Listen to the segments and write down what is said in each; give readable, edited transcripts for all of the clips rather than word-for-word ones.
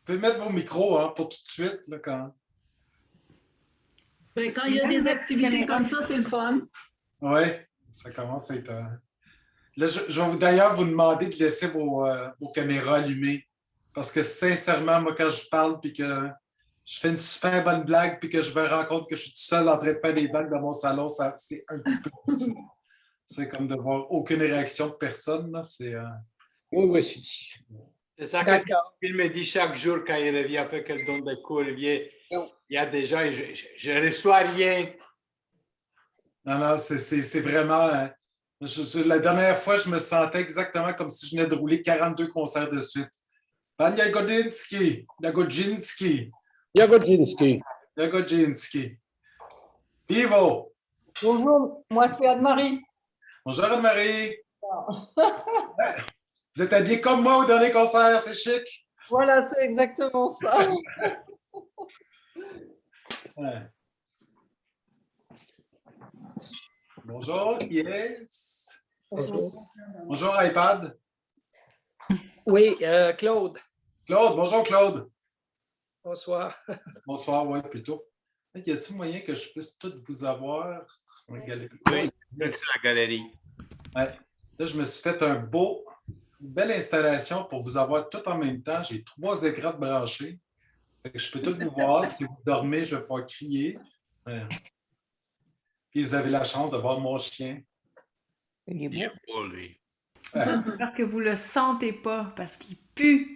pouvez mettre vos micros hein, pour tout de suite. Là, quand il y a des activités comme ça, c'est le fun. Oui, ça commence à être... Là, je vais d'ailleurs vous demander de laisser vos caméras allumées. Parce que sincèrement, moi, quand je parle puis que je fais une super bonne blague puis que je me rends compte que je suis tout seul en train de faire des blagues dans mon salon, c'est un petit peu difficile. C'est comme de voir aucune réaction de personne. Là. Oui. C'est ça que il me dit chaque jour quand il revient après qu'elle donne des cours. Il y a des gens, je ne reçois rien. Non, c'est vraiment... la dernière fois, je me sentais exactement comme si je venais de rouler 42 concerts de suite. Pan Jagodzinski, Jagodzinski. Vivo. Bonjour, moi c'est Anne-Marie. Bonjour Anne-Marie. Vous êtes habillée comme moi au dernier concert, c'est chic. Voilà, c'est exactement ça. Ouais. Bonjour, yes. Bonjour iPad. Oui, Claude. Claude, bonjour Claude. Bonsoir. Bonsoir, oui, plutôt. Y a-t-il moyen que je puisse toutes vous avoir? Oui, c'est la galerie. Ouais. Là, je me suis fait une belle installation pour vous avoir tout en même temps. J'ai 3 écrans branchés. Fait que je peux tout vous voir. Si vous dormez, je vais pouvoir crier. Ouais. Puis vous avez la chance de voir mon chien. Il est beau, lui. Parce que vous le sentez pas, parce qu'il pue.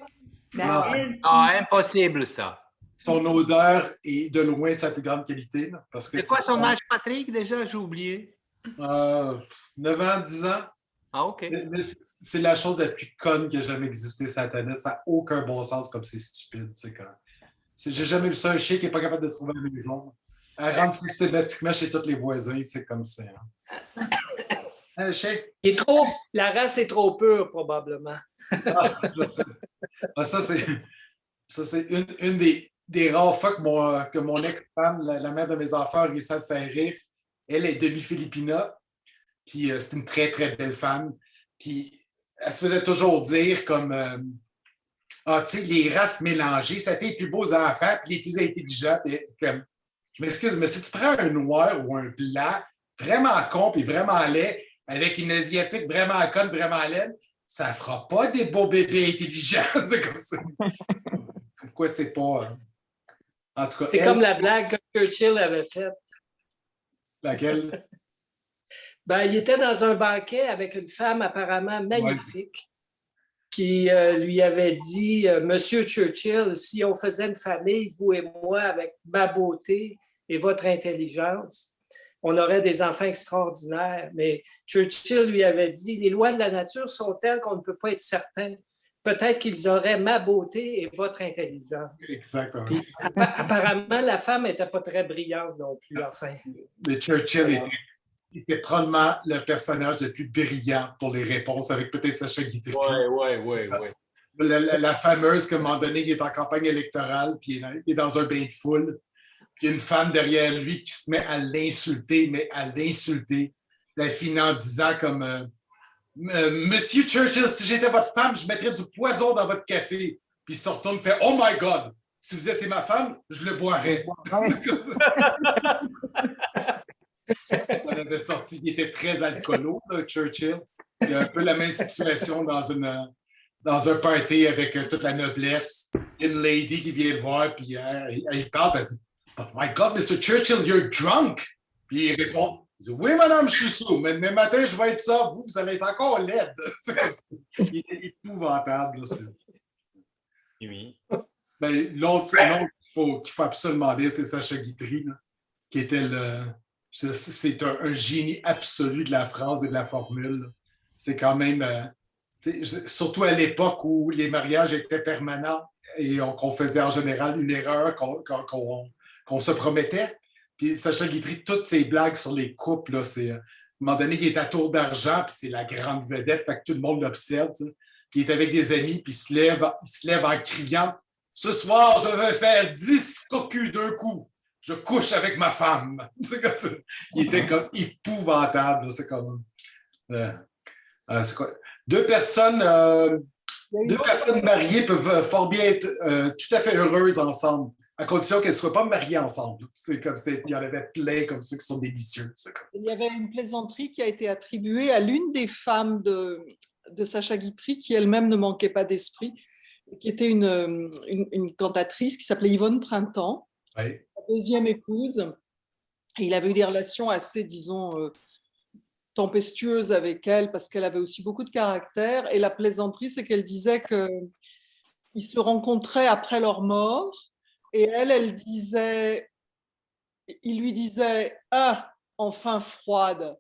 Impossible, ça. Son odeur est de loin sa plus grande qualité. C'est quoi son âge, Patrick, déjà? J'ai oublié. 9 ans, 10 ans. Ah, OK. Mais c'est la chose la plus conne qui a jamais existé sur la planète. Ça n'a aucun bon sens comme c'est stupide. J'ai jamais vu ça, un chien qui n'est pas capable de trouver une maison. Elle rentre systématiquement chez tous les voisins. C'est comme ça. Un chien. La race est trop pure, probablement. Ça, c'est une des rares fois que mon ex-femme, la mère de mes enfants, a réussi à me faire rire. Elle est demi-Filipina. Puis c'est une très, très belle femme. Puis elle se faisait toujours dire comme tu sais, les races mélangées, ça fait les plus beaux enfants puis les plus intelligents. Puis, comme, je m'excuse, mais si tu prends un noir ou un blanc vraiment con puis vraiment laid, avec une asiatique vraiment conne, vraiment laide, ça fera pas des beaux bébés intelligents. C'est comme ça. Comme quoi, c'est pas. En tout cas. C'est comme la blague que Churchill avait faite. Laquelle? Il était dans un banquet avec une femme apparemment magnifique qui lui avait dit Monsieur Churchill, si on faisait une famille, vous et moi, avec ma beauté et votre intelligence, on aurait des enfants extraordinaires. Mais Churchill lui avait dit les lois de la nature sont telles qu'on ne peut pas être certain. Peut-être qu'ils auraient ma beauté et votre intelligence. Exactement. Puis, apparemment, la femme n'était pas très brillante non plus, enfin. Mais Churchill était probablement le personnage le plus brillant pour les réponses, avec peut-être Sacha Guitry. Oui. La fameuse, qu'à un moment donné, il est en campagne électorale, puis il est dans un bain de foule, puis il y a une femme derrière lui qui se met à l'insulter, mais à l'insulter. Elle finit en disant comme Monsieur Churchill, si j'étais votre femme, je mettrais du poison dans votre café. Puis il se retourne et fait Oh my God, si vous étiez ma femme, je le boirais. On avait sorti, il était très alcoolo, là, Churchill. Il y a un peu la même situation dans un party avec toute la noblesse. Une lady qui vient le voir, puis elle parle, elle dit Oh my God, Mr. Churchill, you're drunk. Puis il répond il dit, oui, madame, je suis sous, mais demain matin, je vais être ça. Vous allez être encore laide. Il est épouvantable. Là, oui. L'autre qu'il faut absolument lire, c'est Sacha Guitry, là, qui était c'est un génie absolu de la phrase et de la formule. C'est quand même, surtout à l'époque où les mariages étaient permanents et qu'on faisait en général une erreur qu'on se promettait. Puis Sacha Guitry, toutes ses blagues sur les couples, là, c'est à un moment donné, il est à Tour d'Argent, puis c'est la grande vedette, fait que tout le monde l'observe. Puis il est avec des amis, puis il se lève en criant Ce soir, je vais faire 10 cocus d'un coup. Je couche avec ma femme. C'est comme ça. Il était comme épouvantable. C'est comme. C'est quoi? 2 personnes Deux personnes mariées peuvent fort bien être tout à fait heureuses ensemble, à condition qu'elles ne soient pas mariées ensemble. C'est comme il y en avait plein comme ça qui sont délicieux. Il y avait une plaisanterie qui a été attribuée à l'une des femmes de Sacha Guitry, qui elle-même ne manquait pas d'esprit, qui était une cantatrice qui s'appelait Yvonne Printemps, Oui. sa deuxième épouse. Et il avait eu des relations assez, disons, tempestueuses avec elle, parce qu'elle avait aussi beaucoup de caractère. Et la plaisanterie, c'est qu'elle disait qu'ils se rencontraient après leur mort. Et elle disait, il lui disait « Ah, enfin froide ».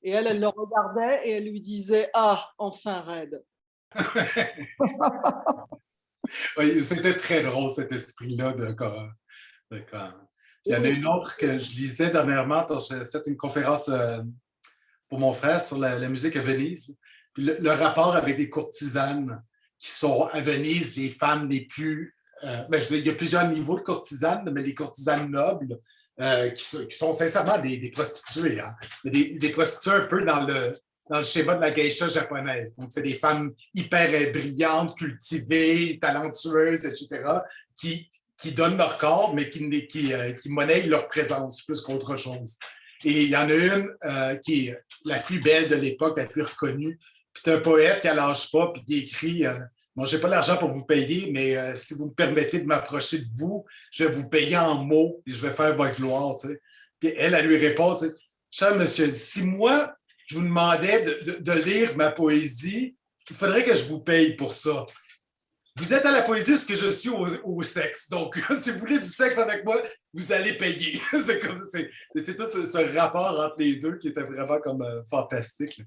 Et elle le regardait et elle lui disait « Ah, enfin raide ». Oui, c'était très drôle cet esprit-là il y en a une autre que je lisais dernièrement quand j'ai fait une conférence pour mon frère sur la musique à Venise. Puis le rapport avec les courtisanes qui sont à Venise, les femmes les plus... il y a plusieurs niveaux de courtisanes, mais les courtisanes nobles qui sont sincèrement des prostituées. Hein? Des prostituées un peu dans le schéma de la geisha japonaise. Donc, c'est des femmes hyper brillantes, cultivées, talentueuses, etc., qui donnent leur corps, mais qui monnaient leur présence plus qu'autre chose. Et il y en a une qui est la plus belle de l'époque, la plus reconnue. Puis c'est un poète qui ne lâche pas, puis qui écrit bon, je n'ai pas l'argent pour vous payer, mais si vous me permettez de m'approcher de vous, je vais vous payer en mots et je vais faire votre gloire. Tu sais. Puis elle lui répond, tu sais, cher monsieur, si moi, je vous demandais de lire ma poésie, il faudrait que je vous paye pour ça. Vous êtes à la poésie ce que je suis au sexe. Donc, si vous voulez du sexe avec moi, vous allez payer. c'est tout ce rapport entre les deux qui était vraiment comme fantastique.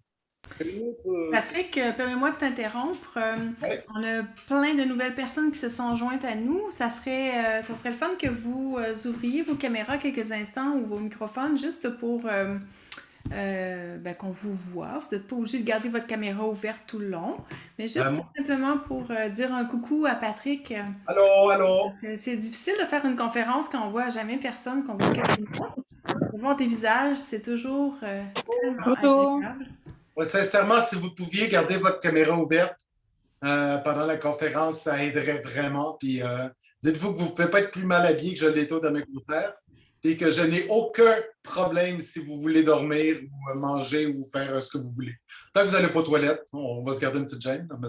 Patrick, permets-moi de t'interrompre. Ouais. On a plein de nouvelles personnes qui se sont jointes à nous. Ça serait le fun que vous ouvriez vos caméras quelques instants ou vos microphones juste pour qu'on vous voit. Vous n'êtes pas obligé de garder votre caméra ouverte tout le long, mais juste simplement pour dire un coucou à Patrick. Allô, allô. C'est difficile de faire une conférence quand on voit jamais personne, qu'on voit quelques minutes. Voir des visages, c'est toujours tellement agréable. Ouais, sincèrement, si vous pouviez garder votre caméra ouverte pendant la conférence, ça aiderait vraiment. Puis dites-vous que vous ne pouvez pas être plus mal habillé que je l'étais au dernier concert. Et que je n'ai aucun problème si vous voulez dormir ou manger ou faire ce que vous voulez. Tant que vous n'allez pas aux toilettes, on va se garder une petite gêne. Mais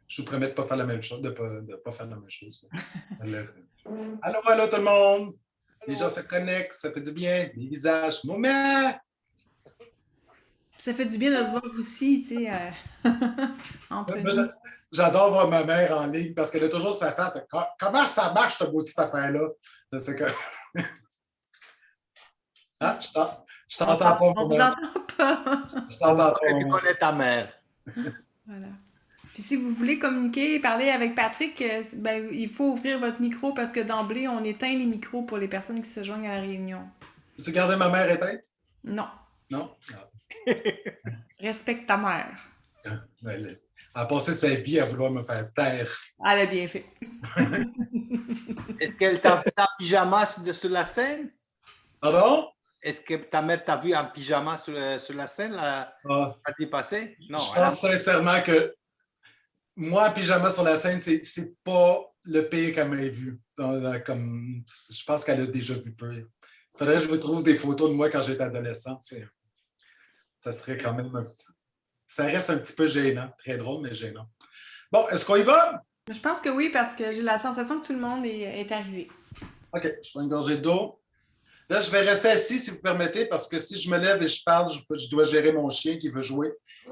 je vous promets de ne pas faire la même chose. Pas faire la même chose. Allô, allô tout le monde! Les gens se connectent, ça fait du bien. Les visages. Moment! Ça fait du bien de se voir aussi, tu sais, entre nous. J'adore voir ma mère en ligne parce qu'elle a toujours sa face. Comment ça marche, cette petite affaire-là? C'est que... Ah, je t'entends pas. On ne vous entend pas. Je t'entends pas. Tu connais ta mère. Voilà. Puis si vous voulez communiquer et parler avec Patrick, il faut ouvrir votre micro parce que d'emblée, on éteint les micros pour les personnes qui se joignent à la réunion. Peux-tu garder ma mère éteinte? Non. Non? Respecte ta mère. Elle a passé sa vie à vouloir me faire taire. Elle a bien fait. Est-ce qu'elle t'a vu en pyjama sur la scène? Pardon? Est-ce que ta mère t'a vu en pyjama sur la scène la partie passée? Non. Je pense sincèrement que moi, en pyjama sur la scène, c'est pas le pire qu'elle m'ait vu. Je pense qu'elle a déjà vu pire. Il faudrait que je vous trouve des photos de moi quand j'étais adolescent. Ça serait quand même... Ça reste un petit peu gênant. Très drôle, mais gênant. Bon, est-ce qu'on y va? Je pense que oui, parce que j'ai la sensation que tout le monde est arrivé. OK, je prends une gorgée d'eau. Là, je vais rester assis, si vous permettez, parce que si je me lève et je parle, je dois gérer mon chien qui veut jouer.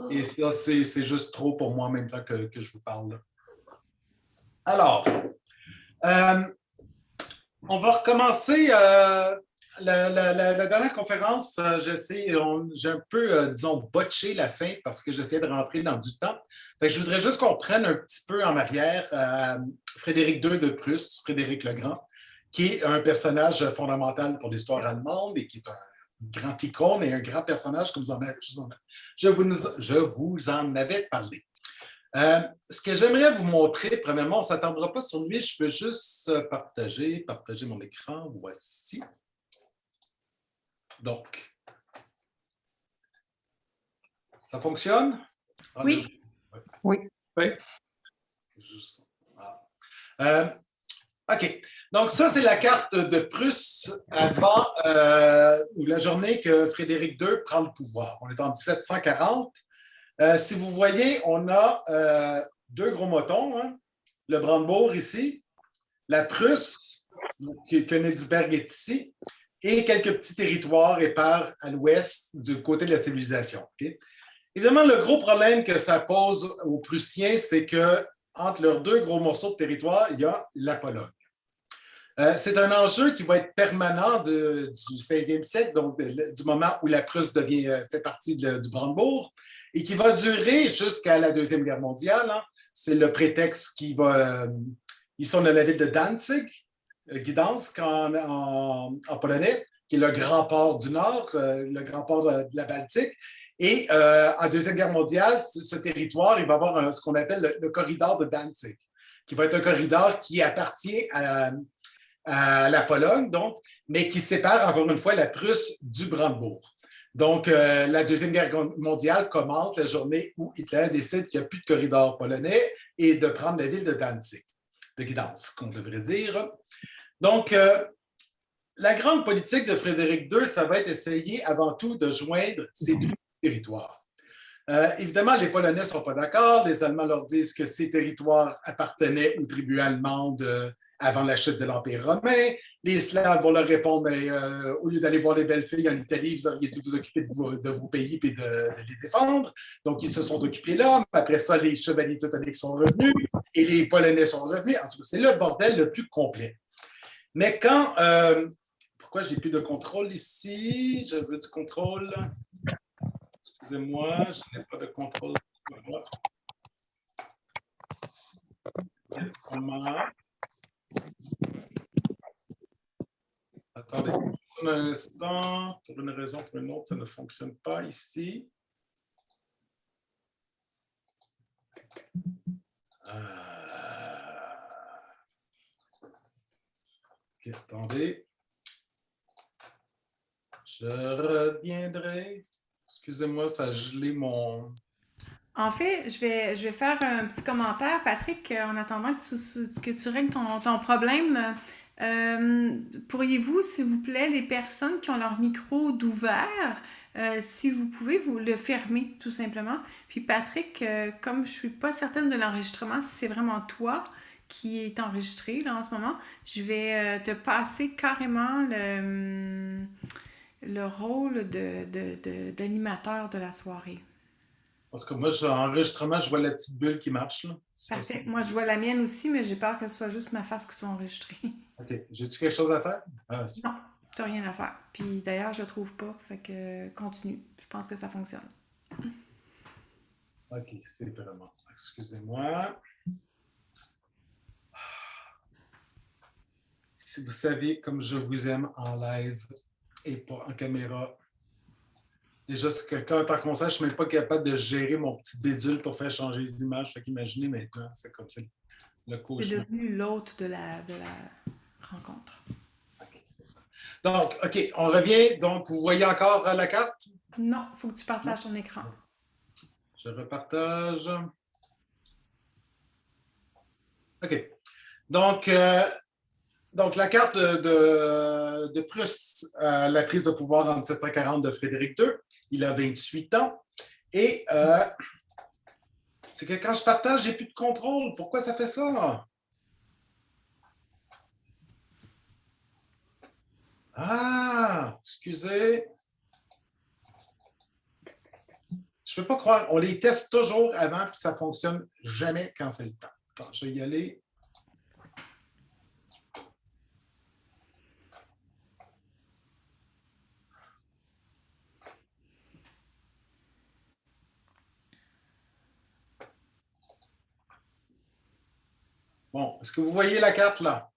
Et ça, c'est juste trop pour moi en même temps que je vous parle. Là. Alors, on va recommencer la dernière conférence. J'ai un peu, disons, botché la fin parce que j'essayais de rentrer dans du temps. Fait que je voudrais juste qu'on prenne un petit peu en arrière Frédéric II de Prusse, Frédéric le Grand, qui est un personnage fondamental pour l'histoire allemande et qui est un grand icône et un grand personnage que je vous en avais parlé. Ce que j'aimerais vous montrer, premièrement, on ne s'attendra pas sur lui, je veux juste partager mon écran. Voici. Donc, ça fonctionne? Oui. Oui. Oui. OK. Donc, ça, c'est la carte de Prusse avant ou la journée que Frédéric II prend le pouvoir. On est en 1740. Si vous voyez, on a deux gros motons, hein? Le Brandebourg ici, la Prusse, Königsberg est ici, et quelques petits territoires épars à l'ouest du côté de la civilisation. Okay? Évidemment, le gros problème que ça pose aux Prussiens, c'est que entre leurs deux gros morceaux de territoire, il y a la Pologne. C'est un enjeu qui va être permanent du 16e siècle, donc du moment où la Prusse fait partie du Brandebourg, et qui va durer jusqu'à la Deuxième Guerre mondiale. Hein. C'est le prétexte qui va... ils sont dans la ville de Danzig, Gdansk en polonais, qui est le grand port du Nord, le grand port de la Baltique. Et en Deuxième Guerre mondiale, ce territoire, il va avoir ce qu'on appelle le corridor de Danzig, qui va être un corridor qui appartient à la Pologne, donc, mais qui sépare encore une fois la Prusse du Brandebourg. Donc, la Deuxième Guerre mondiale commence la journée où Hitler décide qu'il n'y a plus de corridor polonais et de prendre la ville de Danzig, de Gdansk, on devrait dire. Donc, la grande politique de Frédéric II, ça va être essayer avant tout de joindre ces deux territoires. Évidemment, les Polonais ne sont pas d'accord. Les Allemands leur disent que ces territoires appartenaient aux tribus allemandes avant la chute de l'Empire romain. Les Slaves vont leur répondre, au lieu d'aller voir les belles filles en Italie, vous auriez dû vous occuper de vos pays et de les défendre. Donc, ils se sont occupés là. Après ça, les chevaliers teutoniques sont revenus et les Polonais sont revenus. En tout cas, c'est le bordel le plus complet. Mais quand... pourquoi j'ai plus de contrôle ici? Je veux du contrôle. Excusez-moi, je n'ai pas de contrôle. Attendez un instant. Pour une raison ou pour une autre, ça ne fonctionne pas ici. Okay, attendez. Je reviendrai. Excusez-moi, ça a gelé mon... En fait, je vais faire un petit commentaire, Patrick, en attendant que tu règles ton problème. Pourriez-vous, s'il vous plaît, les personnes qui ont leur micro d'ouvert, si vous pouvez, vous le fermer, tout simplement. Puis Patrick, comme je ne suis pas certaine de l'enregistrement, si c'est vraiment toi qui est enregistré là, en ce moment, je vais te passer carrément le rôle d'animateur de la soirée. Parce que moi, enregistrement, je vois la petite bulle qui marche. Là. Parfait. Moi, je vois la mienne aussi, mais j'ai peur que ce soit juste ma face qui soit enregistrée. OK. J'ai-tu quelque chose à faire? Non, tu n'as rien à faire. Puis d'ailleurs, je ne trouve pas. Fait que continue. Je pense que ça fonctionne. OK, c'est vraiment. Excusez-moi. Si vous savez comme je vous aime en live et pas en caméra. Déjà, c'est que quand en concert, je ne suis même pas capable de gérer mon petit bédule pour faire changer les images. Fait qu'imaginez maintenant, c'est comme ça le cauchemar. C'est devenu l'hôte de la rencontre. OK, c'est ça. Donc, OK, on revient. Donc, vous voyez encore la carte? Non, il faut que tu partages ton écran. Je repartage. OK. Donc, la carte de Prusse, la prise de pouvoir en 1740 de Frédéric II, il a 28 ans. Et c'est que quand je partage, j'ai plus de contrôle. Pourquoi ça fait ça? Ah, excusez. Je ne peux pas croire. On les teste toujours avant, puis ça ne fonctionne jamais quand c'est le temps. Attends, je vais y aller. Bon, est-ce que vous voyez la carte là?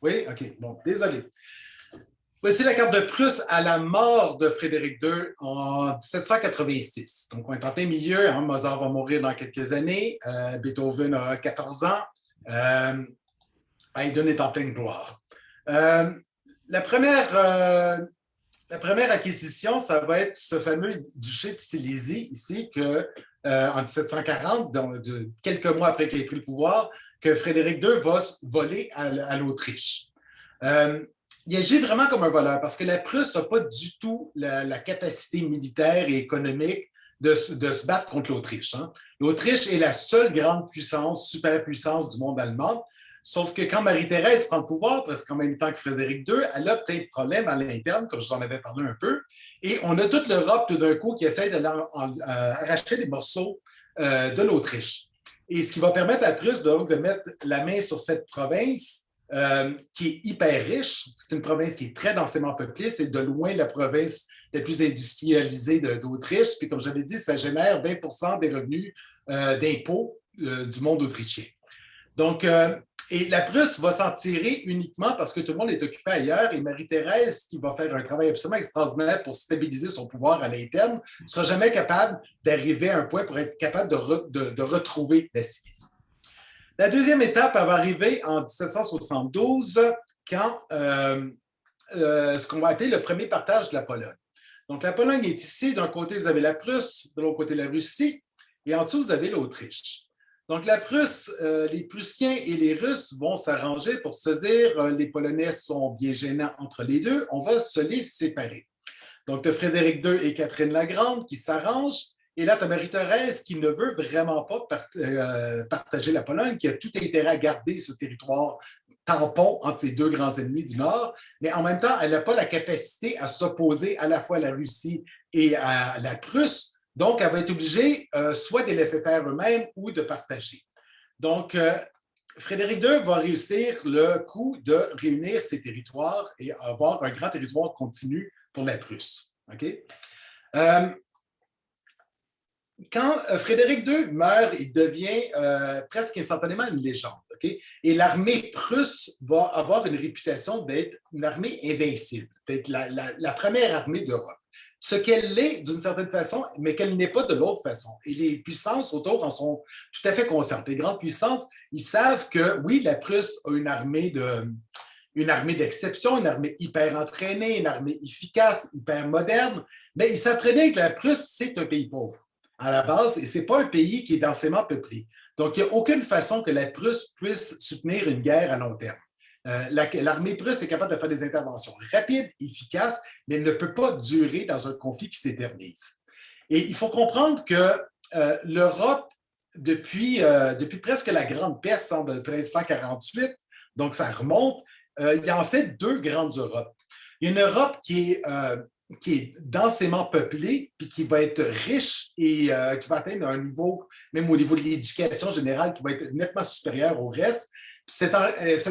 Oui? OK. Bon, désolé. Voici la carte de Prusse à la mort de Frédéric II en 1786. Donc, on est en plein milieu. Hein, Mozart va mourir dans quelques années. Beethoven a 14 ans. Haydn est en pleine gloire. La première acquisition, ça va être ce fameux duché de Silésie ici que en 1740, quelques mois après qu'il ait pris le pouvoir, que Frédéric II va voler à l'Autriche. Il agit vraiment comme un voleur parce que la Prusse n'a pas du tout la capacité militaire et économique de se battre contre l'Autriche. Hein. L'Autriche est la seule grande puissance, superpuissance du monde allemand. Sauf que quand Marie-Thérèse prend le pouvoir, presque en même temps que Frédéric II, elle a plein de problèmes à l'interne, comme je vous en avais parlé un peu. Et on a toute l'Europe tout d'un coup qui essaie d'arracher des morceaux de l'Autriche. Et ce qui va permettre à la Prusse donc de mettre la main sur cette province qui est hyper riche. C'est une province qui est très densément peuplée. C'est de loin la province la plus industrialisée d'Autriche. Puis comme j'avais dit, ça génère 20% des revenus d'impôts du monde autrichien. Donc, et la Prusse va s'en tirer uniquement parce que tout le monde est occupé ailleurs et Marie-Thérèse, qui va faire un travail absolument extraordinaire pour stabiliser son pouvoir à l'interne, ne sera jamais capable d'arriver à un point pour être capable de retrouver la civilisation. La deuxième étape, elle va arriver en 1772 quand ce qu'on va appeler le premier partage de la Pologne. Donc, la Pologne est ici. D'un côté, vous avez la Prusse, de l'autre côté, la Russie, et en dessous, vous avez l'Autriche. Donc, la Prusse, les Prussiens et les Russes vont s'arranger pour se dire les Polonais sont bien gênants entre les deux, on va se les séparer. Donc, tu as Frédéric II et Catherine la Grande qui s'arrangent, et là, tu as Marie-Thérèse qui ne veut vraiment pas partager la Pologne, qui a tout intérêt à garder ce territoire tampon entre ces deux grands ennemis du Nord, mais en même temps, elle n'a pas la capacité à s'opposer à la fois à la Russie et à la Prusse. Donc, elle va être obligée soit de les laisser faire eux-mêmes ou de partager. Donc, Frédéric II va réussir le coup de réunir ces territoires et avoir un grand territoire continu pour la Prusse. Okay? Quand Frédéric II meurt, il devient presque instantanément une légende. Okay? Et l'armée prusse va avoir une réputation d'être une armée invincible, d'être la première armée d'Europe. Ce qu'elle l'est d'une certaine façon, mais qu'elle n'est pas de l'autre façon. Et les puissances autour en sont tout à fait conscientes. Les grandes puissances, ils savent que oui, la Prusse a une armée d'exception, une armée hyper entraînée, une armée efficace, hyper moderne, mais ils savent très bien que la Prusse, c'est un pays pauvre à la base, et ce n'est pas un pays qui est densément peuplé. Donc, il n'y a aucune façon que la Prusse puisse soutenir une guerre à long terme. L'armée prusse est capable de faire des interventions rapides, efficaces, mais elle ne peut pas durer dans un conflit qui s'éternise. Et il faut comprendre que l'Europe, depuis presque la Grande Peste en 1348, donc ça remonte, il y a en fait deux grandes Europes. Il y a une Europe qui est densément peuplée, puis qui va être riche et qui va atteindre un niveau, même au niveau de l'éducation générale, qui va être nettement supérieur au reste. Cette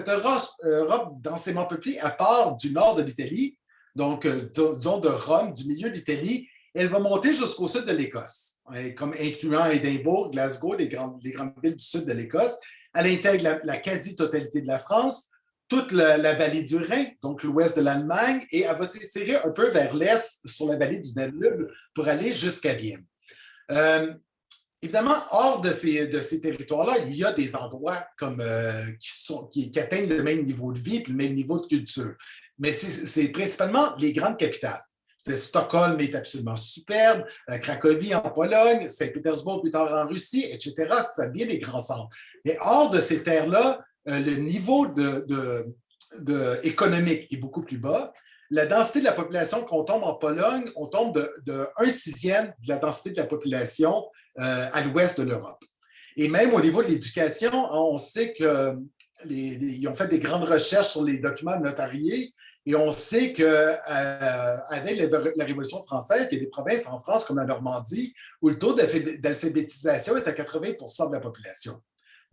Europe densément peuplée, à part du nord de l'Italie, donc disons de Rome, du milieu de l'Italie, elle va monter jusqu'au sud de l'Écosse, comme incluant Édimbourg, Glasgow, les grandes villes du sud de l'Écosse. Elle intègre la quasi-totalité de la France, toute la vallée du Rhin, donc l'ouest de l'Allemagne, et elle va s'étirer un peu vers l'est sur la vallée du Danube pour aller jusqu'à Vienne. Évidemment, hors de ces territoires-là, il y a des endroits qui atteignent le même niveau de vie et le même niveau de culture. Mais c'est principalement les grandes capitales. Stockholm est absolument superbe, Cracovie en Pologne, Saint-Pétersbourg plus tard en Russie, etc. Ça bien des grands centres. Mais hors de ces terres-là, le niveau économique est beaucoup plus bas. La densité de la population qu'on tombe en Pologne, on tombe de 1/6 de la densité de la population à l'ouest de l'Europe. Et même au niveau de l'éducation, on sait qu'ils ont fait des grandes recherches sur les documents notariés et on sait qu'avec la Révolution française, il y a des provinces en France comme la Normandie où le taux d'alphabétisation est à 80% de la population.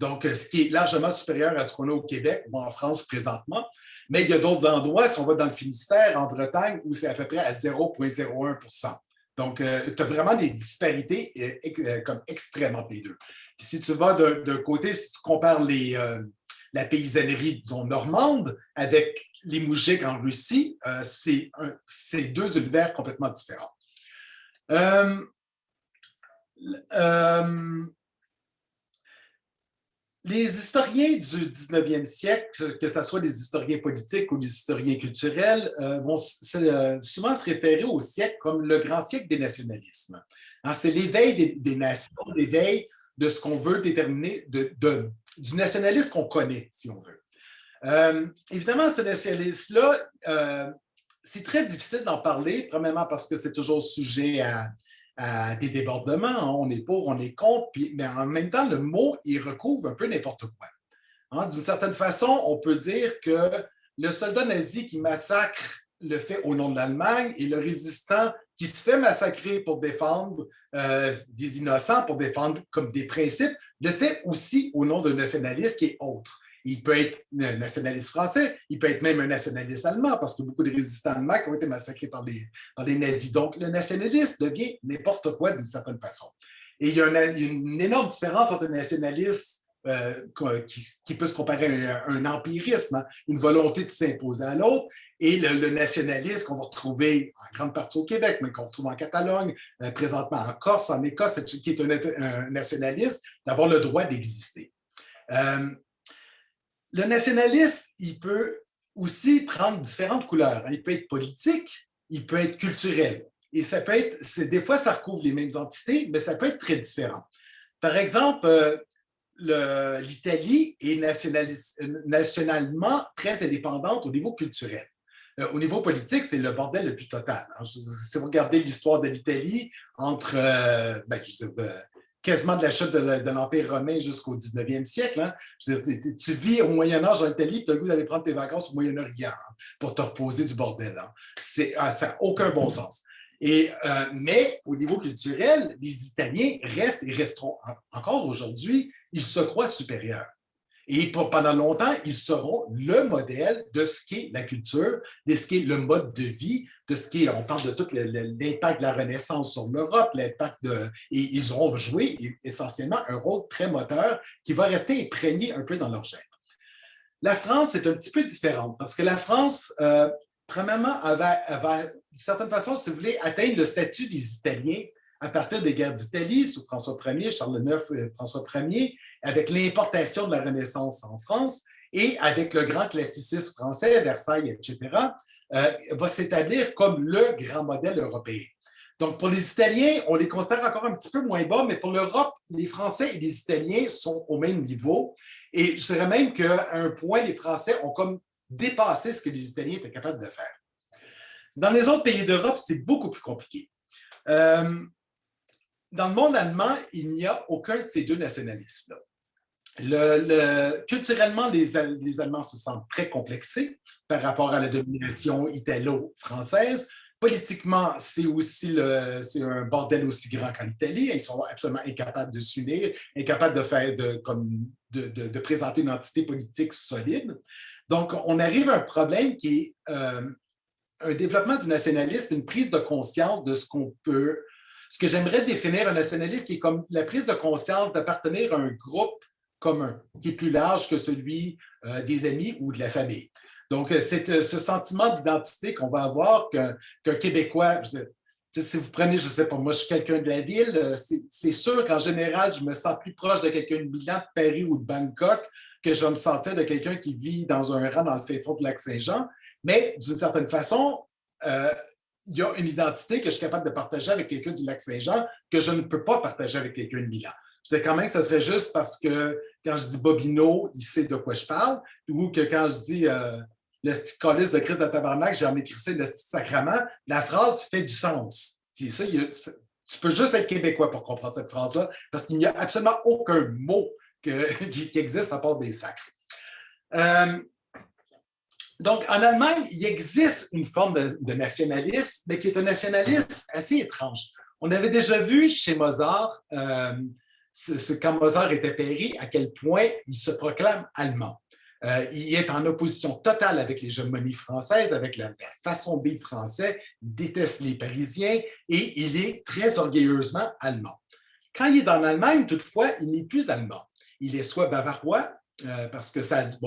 Donc, ce qui est largement supérieur à ce qu'on a au Québec ou en France présentement. Mais il y a d'autres endroits, si on va dans le Finistère, en Bretagne, où c'est à peu près à 0,01%. Donc, tu as vraiment des disparités comme extrêmes entre les deux. Puis si tu vas d'un côté, si tu compares la paysannerie, disons, normande avec les moujiks en Russie, c'est deux univers complètement différents. Les historiens du 19e siècle, que ce soit des historiens politiques ou des historiens culturels, vont souvent se référer au siècle comme le grand siècle des nationalismes. Hein, c'est l'éveil des nations, l'éveil de ce qu'on veut déterminer, du nationalisme qu'on connaît, si on veut. Évidemment, ce nationalisme-là, c'est très difficile d'en parler, premièrement parce que c'est toujours sujet à des débordements. Hein. On est pour, on est contre, mais en même temps, le mot, il recouvre un peu n'importe quoi. Hein. D'une certaine façon, on peut dire que le soldat nazi qui massacre le fait au nom de l'Allemagne et le résistant qui se fait massacrer pour défendre des innocents, pour défendre comme des principes, le fait aussi au nom d'un nationaliste qui est autre. Il peut être un nationaliste français, il peut être même un nationaliste allemand, parce que beaucoup de résistants allemands ont été massacrés par les nazis. Donc, le nationaliste devient n'importe quoi d'une certaine façon. Et il y a une énorme différence entre un nationaliste qui peut se comparer à un empirisme, hein, une volonté de s'imposer à l'autre, et le nationalisme qu'on va retrouver en grande partie au Québec, mais qu'on retrouve en Catalogne, présentement en Corse, en Écosse, qui est un nationaliste, d'avoir le droit d'exister. Le nationaliste, il peut aussi prendre différentes couleurs. Il peut être politique, il peut être culturel. Et ça peut être, des fois, ça recouvre les mêmes entités, mais ça peut être très différent. Par exemple, l'Italie est nationalement très indépendante au niveau culturel. Au niveau politique, c'est le bordel le plus total. Alors, si vous regardez l'histoire de l'Italie, entre quasiment de la chute de l'Empire romain jusqu'au 19e siècle, hein, tu vis au Moyen-Âge en Italie, tu as le goût d'aller prendre tes vacances au Moyen-Orient hein, pour te reposer du bordel. Hein. Ça n'a aucun bon sens. Mais au niveau culturel, les Italiens restent et resteront encore aujourd'hui, ils se croient supérieurs. Et pendant longtemps, ils seront le modèle de ce qu'est la culture, de ce qu'est le mode de vie, de ce qu'est, on parle de tout l'impact de la Renaissance sur l'Europe, et ils auront joué essentiellement un rôle très moteur qui va rester imprégné un peu dans leur gène. La France est un petit peu différente parce que la France, premièrement, avait d'une certaine façon, si vous voulez, atteindre le statut des Italiens à partir des guerres d'Italie, sous François Ier, Charles IX, François Ier, avec l'importation de la Renaissance en France et avec le grand classicisme français, Versailles, etc., va s'établir comme le grand modèle européen. Donc, pour les Italiens, on les considère encore un petit peu moins bas, mais pour l'Europe, les Français et les Italiens sont au même niveau. Et je dirais même qu'à un point, les Français ont comme dépassé ce que les Italiens étaient capables de faire. Dans les autres pays d'Europe, c'est beaucoup plus compliqué. Dans le monde allemand, il n'y a aucun de ces deux nationalistes-là. Culturellement, les Allemands se sentent très complexés par rapport à la domination italo-française. Politiquement, c'est un bordel aussi grand qu'en Italie. Ils sont absolument incapables de s'unir, incapables de présenter une entité politique solide. Donc, on arrive à un problème qui est un développement du nationalisme, une prise de conscience de ce que j'aimerais définir un nationaliste qui est comme la prise de conscience d'appartenir à un groupe commun, qui est plus large que celui des amis ou de la famille. Donc, c'est ce sentiment d'identité qu'on va avoir qu'un Québécois, si vous prenez, je ne sais pas, moi je suis quelqu'un de la ville, c'est sûr qu'en général, je me sens plus proche de quelqu'un de Milan, de Paris ou de Bangkok que je vais me sentir de quelqu'un qui vit dans un rang dans le fin fond de Lac-Saint-Jean. Mais d'une certaine façon, il y a une identité que je suis capable de partager avec quelqu'un du Lac-Saint-Jean que je ne peux pas partager avec quelqu'un de Milan. Je disais quand même que ce serait juste parce que quand je dis Bobino, il sait de quoi je parle, ou que quand je dis le petit calice de Christ de tabarnak, j'ai envie d'écrire le petit sacrement, la phrase fait du sens. Tu peux juste être québécois pour comprendre cette phrase-là, parce qu'il n'y a absolument aucun mot qui existe à part des sacres. Donc, en Allemagne, il existe une forme de nationalisme, mais qui est un nationalisme assez étrange. On avait déjà vu chez Mozart, quand Mozart était péri, à quel point il se proclame allemand. Il est en opposition totale avec l'hégémonie française, avec la façon de vivre français. Il déteste les Parisiens et il est très orgueilleusement allemand. Quand il est en Allemagne, toutefois, il n'est plus allemand. Il est soit bavarois, parce que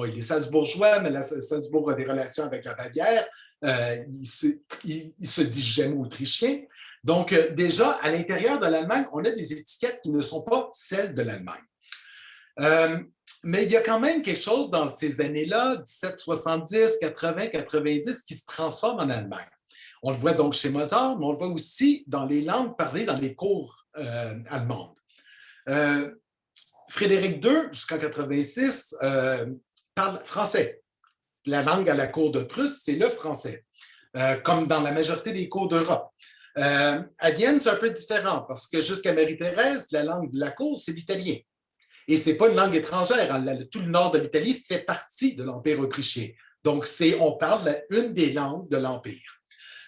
il est salzbourgeois, mais Salzbourg a des relations avec la Bavière. Il se dit jamais autrichien. Donc, déjà, à l'intérieur de l'Allemagne, on a des étiquettes qui ne sont pas celles de l'Allemagne. Mais il y a quand même quelque chose dans ces années-là, 1770, 80, 90, qui se transforme en Allemagne. On le voit donc chez Mozart, mais on le voit aussi dans les langues parlées dans les cours allemandes. Frédéric II, jusqu'en 86, parle français. La langue à la cour de Prusse, c'est le français, comme dans la majorité des cours d'Europe. À Vienne, c'est un peu différent parce que jusqu'à Marie-Thérèse, la langue de la cour, c'est l'italien. Et ce n'est pas une langue étrangère. Tout le nord de l'Italie fait partie de l'Empire autrichien. Donc, on parle une des langues de l'Empire.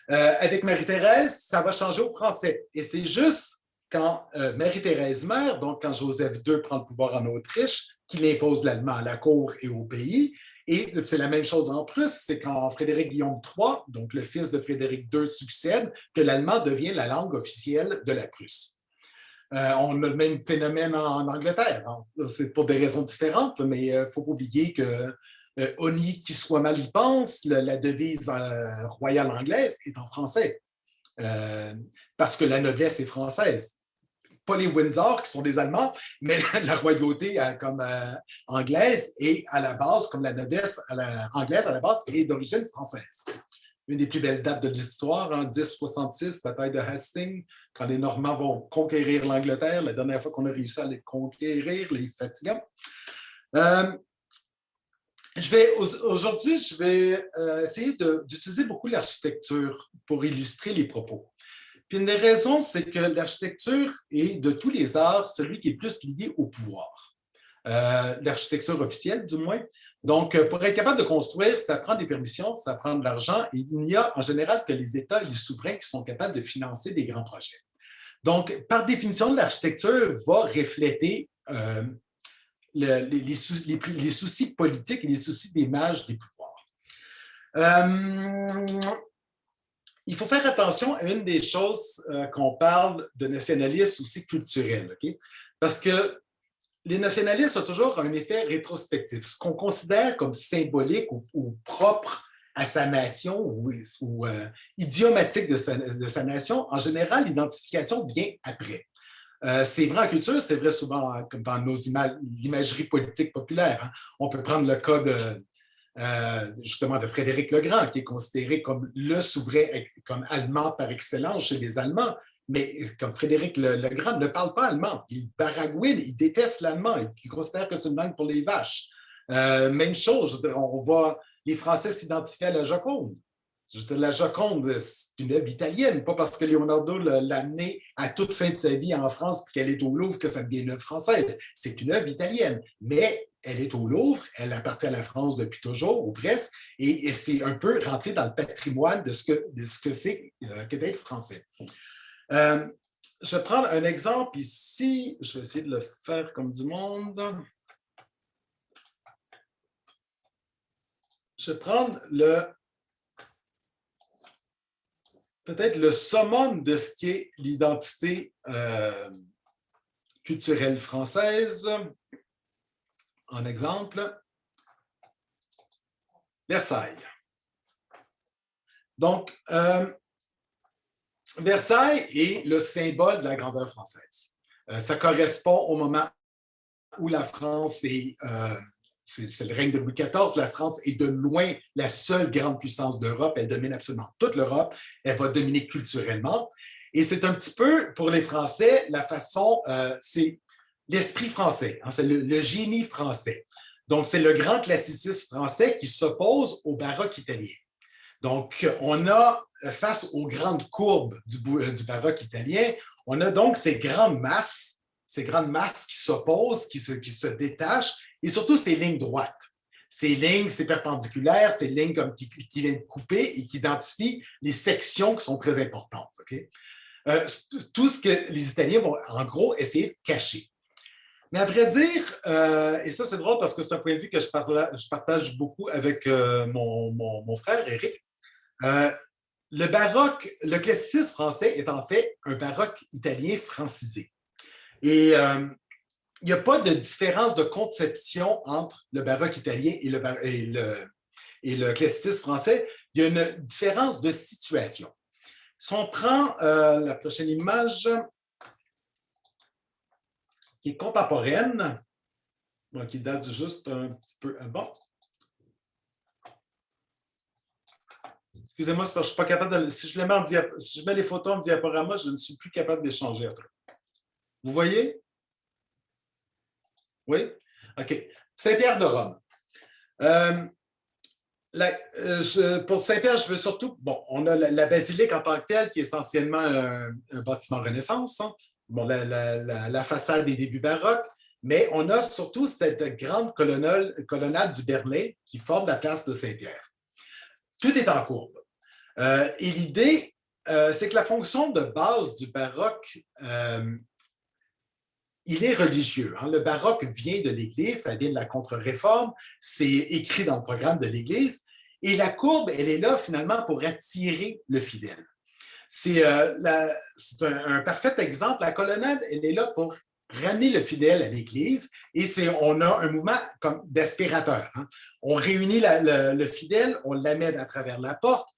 Avec Marie-Thérèse, ça va changer au français. Et c'est juste quand Marie-Thérèse meurt, donc quand Joseph II prend le pouvoir en Autriche, qu'il impose l'allemand à la cour et au pays. Et c'est la même chose en Prusse, c'est quand Frédéric Guillaume III, donc le fils de Frédéric II, succède, que l'allemand devient la langue officielle de la Prusse. On a le même phénomène en Angleterre. Hein. C'est pour des raisons différentes, mais il ne faut pas oublier que Honi qui soit mal y pense, la devise royale anglaise est en français. Parce que la noblesse est française. Pas les Windsor qui sont des Allemands, mais la royauté comme anglaise est à la base, comme la noblesse anglaise à la base, est d'origine française. Une des plus belles dates de l'histoire, en 1066, bataille de Hastings, quand les Normands vont conquérir l'Angleterre, la dernière fois qu'on a réussi à les conquérir, les fatigants. Aujourd'hui, je vais essayer d'utiliser beaucoup l'architecture pour illustrer les propos. Puis une des raisons, c'est que l'architecture est, de tous les arts, celui qui est plus lié au pouvoir. L'architecture officielle, du moins. Donc, pour être capable de construire, ça prend des permissions, ça prend de l'argent, et il n'y a en général que les États et les souverains qui sont capables de financer des grands projets. Donc, par définition, l'architecture va refléter les soucis politiques et les soucis d'image des pouvoirs. Il faut faire attention à une des choses qu'on parle de nationalisme aussi culturel, OK? Parce que les nationalistes ont toujours un effet rétrospectif. Ce qu'on considère comme symbolique ou propre à sa nation ou idiomatique de sa nation, en général, l'identification vient après. C'est vrai en culture, c'est vrai souvent comme dans l'imagerie politique populaire. Hein. On peut prendre le cas justement de Frédéric le Grand, qui est considéré comme le souverain comme allemand par excellence chez les Allemands. Mais comme Frédéric le Grand ne parle pas allemand, il baragouine, il déteste l'allemand, il considère que c'est une langue pour les vaches. Même chose, je veux dire, on voit les Français s'identifier à la Joconde. La Joconde, c'est une œuvre italienne, pas parce que Leonardo l'a amenée à toute fin de sa vie en France et qu'elle est au Louvre que ça devient une œuvre française. C'est une œuvre italienne, mais elle est au Louvre, elle appartient à la France depuis toujours, ou presque, et c'est un peu rentré dans le patrimoine de ce que c'est que d'être français. Je vais prendre un exemple ici. Je vais essayer de le faire comme du monde. Je vais prendre peut-être le summum de ce qui est l'identité culturelle française. En exemple, Versailles. Donc, Versailles est le symbole de la grandeur française. Ça correspond au moment où la France c'est le règne de Louis XIV, la France est de loin la seule grande puissance d'Europe. Elle domine absolument toute l'Europe. Elle va dominer culturellement. Et c'est un petit peu, pour les Français, la façon, c'est l'esprit français, hein, c'est le génie français. Donc, c'est le grand classicisme français qui s'oppose au baroque italien. Donc, on a, face aux grandes courbes du baroque italien, on a donc ces grandes masses qui s'opposent, qui se détachent, et surtout ces lignes droites. Ces lignes, c'est perpendiculaire, ces lignes comme qui viennent couper et qui identifient les sections qui sont très importantes. Okay? Tout ce que les Italiens vont, en gros, essayer de cacher. Mais à vrai dire, et ça c'est drôle parce que c'est un point de vue que je partage beaucoup avec mon frère, Éric, le baroque, le classicisme français est en fait un baroque italien francisé. Et il n'y a pas de différence de conception entre le baroque italien et le classicisme français. Il y a une différence de situation. Si on prend la prochaine image, qui est contemporaine, qui date juste un petit peu avant. Excusez-moi, c'est parce que je ne suis pas capable de. Si je, si je mets les photos en diaporama, je ne suis plus capable d'échanger après. Vous voyez? Oui? OK. Saint-Pierre de Rome. Pour Saint-Pierre, je veux surtout. Bon, on a la basilique en tant que telle, qui est essentiellement un bâtiment Renaissance. Hein? Bon, la façade des débuts baroques. Mais on a surtout cette grande colonnade du Berlay qui forme la place de Saint-Pierre. Tout est en courbe. Et l'idée, c'est que la fonction de base du baroque, il est religieux. Hein. Le baroque vient de l'Église, ça vient de la contre-réforme, c'est écrit dans le programme de l'Église. Et la courbe, elle est là finalement pour attirer le fidèle. C'est un parfait exemple. La colonnade, elle est là pour ramener le fidèle à l'Église et on a un mouvement comme d'aspirateur. Hein. On réunit le fidèle, on l'amène à travers la porte,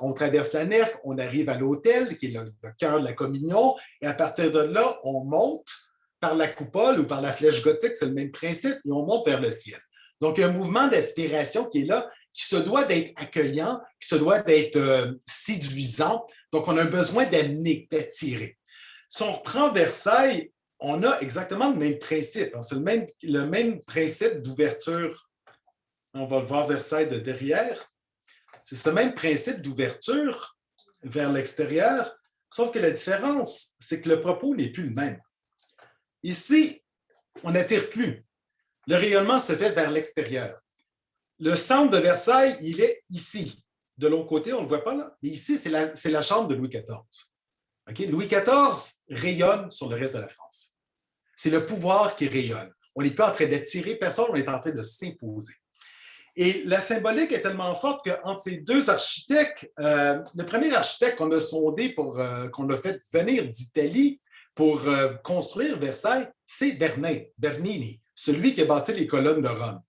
on traverse la nef, on arrive à l'autel, qui est le cœur de la communion, et à partir de là, on monte par la coupole ou par la flèche gothique, c'est le même principe, et on monte vers le ciel. Donc, il y a un mouvement d'aspiration qui est là, qui se doit d'être accueillant, qui se doit d'être séduisant. Donc, on a un besoin d'amener, d'attirer. Si on reprend Versailles, on a exactement le même principe. C'est le même principe d'ouverture. On va le voir Versailles de derrière. C'est ce même principe d'ouverture vers l'extérieur, sauf que la différence, c'est que le propos n'est plus le même. Ici, on n'attire plus. Le rayonnement se fait vers l'extérieur. Le centre de Versailles, il est ici. De l'autre côté, on ne le voit pas là, mais ici, c'est la chambre de Louis XIV. Okay? Louis XIV rayonne sur le reste de la France. C'est le pouvoir qui rayonne. On n'est pas en train d'attirer personne, on est en train de s'imposer. Et la symbolique est tellement forte qu'entre ces deux architectes, le premier architecte qu'on a sondé, qu'on a fait venir d'Italie pour construire Versailles, c'est Bernini, celui qui a bâti les colonnes de Rome.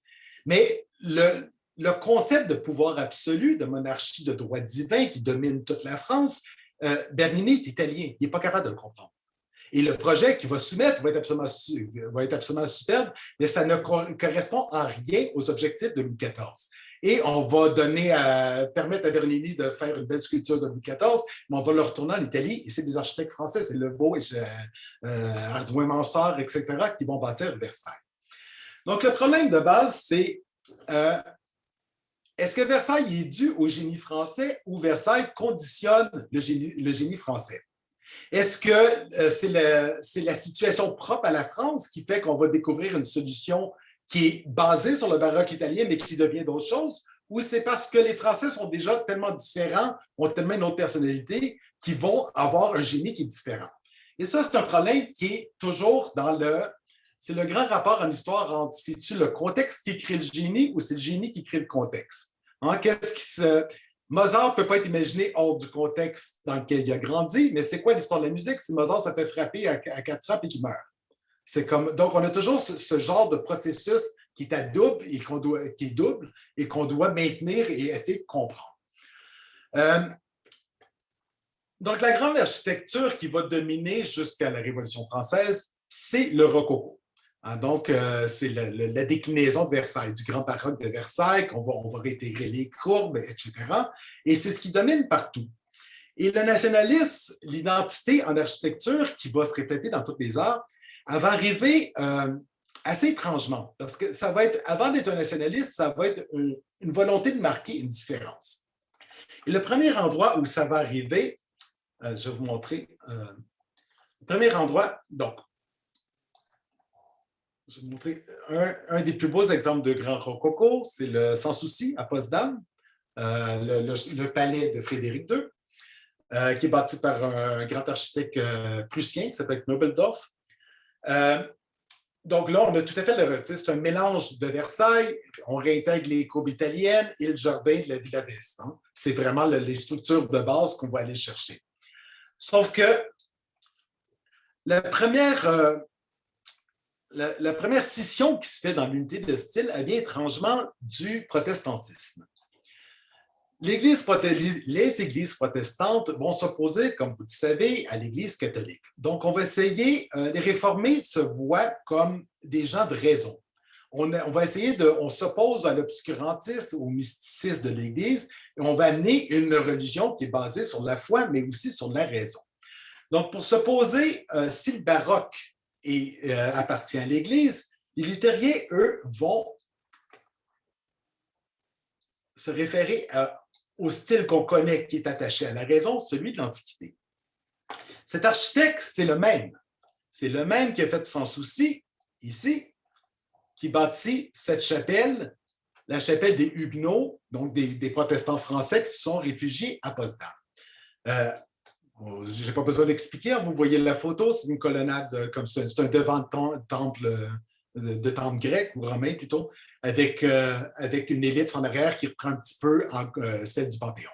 Mais le concept de pouvoir absolu, de monarchie de droit divin qui domine toute la France, Bernini est italien, il n'est pas capable de le comprendre. Et le projet qu'il va soumettre va être absolument superbe, mais ça ne correspond en rien aux objectifs de Louis XIV. Et on va permettre à Bernini de faire une belle sculpture de Louis XIV, mais on va le retourner en Italie, et c'est des architectes français, c'est Levaux, Ardouin-Mansart, etc., qui vont bâtir Versailles. Donc, le problème de base, c'est est-ce que Versailles est dû au génie français ou Versailles conditionne le génie français? Est-ce que c'est la situation propre à la France qui fait qu'on va découvrir une solution qui est basée sur le baroque italien, mais qui devient d'autres choses? Ou c'est parce que les Français sont déjà tellement différents, ont tellement une autre personnalité, qu'ils vont avoir un génie qui est différent? Et ça, c'est un problème qui est toujours c'est le grand rapport en histoire entre c'est-tu le contexte qui crée le génie ou c'est le génie qui crée le contexte? Hein, Mozart ne peut pas être imaginé hors du contexte dans lequel il a grandi, mais c'est quoi l'histoire de la musique si Mozart se fait frapper à 4 frappes et qu'il meurt? Donc, on a toujours ce genre de processus qui est double et qu'on doit maintenir et essayer de comprendre. Donc, la grande architecture qui va dominer jusqu'à la Révolution française, c'est le rococo. Donc, c'est la déclinaison de Versailles, du grand baroque de Versailles, on va réintégrer les courbes, etc. Et c'est ce qui domine partout. Et le nationalisme, l'identité en architecture qui va se répéter dans toutes les arts, elle va arriver assez étrangement. Parce que ça va être, avant d'être un nationaliste, ça va être une volonté de marquer une différence. Et le premier endroit où ça va arriver, je vais vous montrer. Le premier endroit, donc, je vais vous montrer un des plus beaux exemples de grand rococo, c'est le Sans Souci à Potsdam, le palais de Frédéric II, qui est bâti par un grand architecte prussien qui s'appelle Knobeldorf. Donc là, on a tout à fait c'est un mélange de Versailles, on réintègre les courbes italiennes et le jardin de la Villa d'Est. Hein. C'est vraiment les structures de base qu'on va aller chercher. Sauf que la première scission qui se fait dans l'unité de style, elle vient étrangement du protestantisme. Les églises protestantes vont s'opposer, comme vous le savez, à l'Église catholique. Donc, on va essayer, les réformés se voient comme des gens de raison. on va essayer on s'oppose à l'obscurantisme, au mysticisme de l'Église, et on va amener une religion qui est basée sur la foi, mais aussi sur la raison. Donc, pour s'opposer, si le baroque appartient à l'Église, les luthériens, eux, vont se référer au style qu'on connaît, qui est attaché à la raison, celui de l'Antiquité. Cet architecte, c'est le même. C'est le même qui a fait Sans Souci, ici, qui bâtit cette chapelle, la chapelle des Huguenots, donc des protestants français qui se sont réfugiés à Potsdam. Je n'ai pas besoin d'expliquer, vous voyez la photo, c'est une colonnade comme ça, c'est un devant de temple grec ou romain plutôt, avec une ellipse en arrière qui reprend un petit peu celle du Panthéon.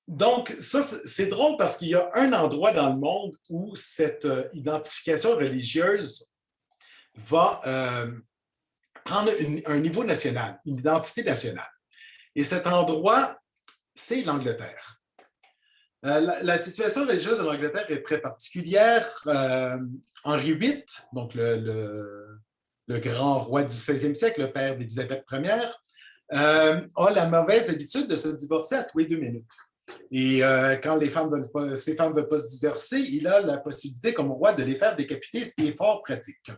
Donc, ça, c'est drôle parce qu'il y a un endroit dans le monde où cette identification religieuse va prendre un niveau national, une identité nationale. Et cet endroit, c'est l'Angleterre. La situation religieuse de l'Angleterre est très particulière. Henri VIII, donc le grand roi du 16e siècle, le père d'Élisabeth Ier, a la mauvaise habitude de se divorcer à tous les 2 minutes. Et quand ces femmes ne veulent pas se divorcer, il a la possibilité, comme roi, de les faire décapiter, ce qui est fort pratique.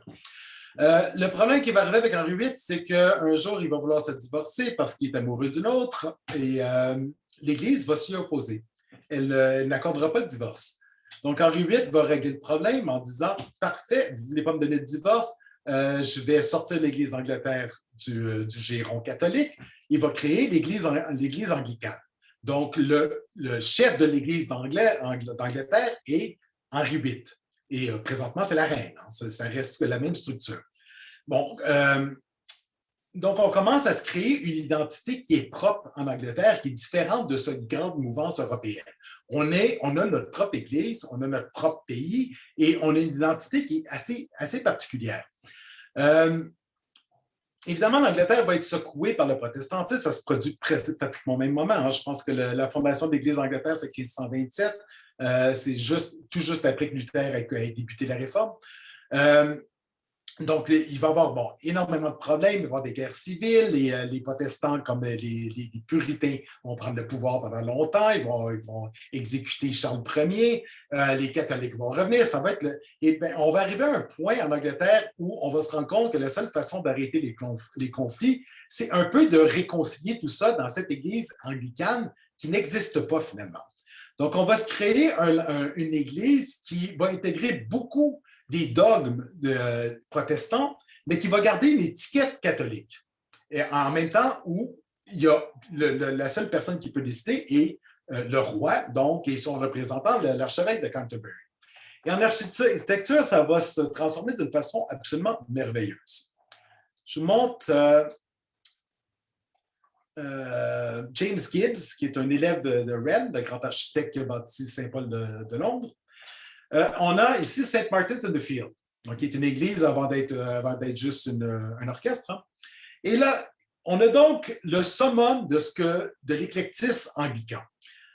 Le problème qui va arriver avec Henri VIII, c'est qu'un jour, il va vouloir se divorcer parce qu'il est amoureux d'une autre et l'Église va s'y opposer. Elle n'accordera pas le divorce. Donc, Henri VIII va régler le problème en disant « Parfait, vous ne voulez pas me donner de divorce, je vais sortir l'Église d'Angleterre du giron catholique. » Il va créer l'Église anglicane. Donc, le chef de l'Église d'Angleterre est Henri VIII. Et présentement, c'est la reine. Hein, ça reste la même structure. Bon, donc, on commence à se créer une identité qui est propre en Angleterre, qui est différente de cette grande mouvance européenne. On a notre propre Église, on a notre propre pays et on a une identité qui est assez particulière. Évidemment, l'Angleterre va être secouée par le protestantisme. Ça se produit pratiquement au même moment. Hein. Je pense que la fondation de l'Église d'Angleterre, c'est 1527. C'est tout juste après que Luther ait débuté la réforme. Donc, il va y avoir énormément de problèmes, il va y avoir des guerres civiles, les protestants comme les puritains vont prendre le pouvoir pendant longtemps, ils vont exécuter Charles Ier, les catholiques vont revenir, on va arriver à un point en Angleterre où on va se rendre compte que la seule façon d'arrêter les conflits, c'est un peu de réconcilier tout ça dans cette église anglicane qui n'existe pas finalement. Donc, on va se créer une église qui va intégrer beaucoup des dogmes protestants, mais qui va garder une étiquette catholique. Et en même temps où il y a la seule personne qui peut décider est le roi, donc, et son représentant, l'archevêque de Canterbury. Et en architecture, ça va se transformer d'une façon absolument merveilleuse. Je vous montre James Gibbs, qui est un élève de Wren, le grand architecte qui a bâti Saint-Paul de Londres. On a ici St. Martin's in the Field, qui est une église avant d'être juste un orchestre. Hein. Et là, on a donc le summum de l'éclectisme anglican.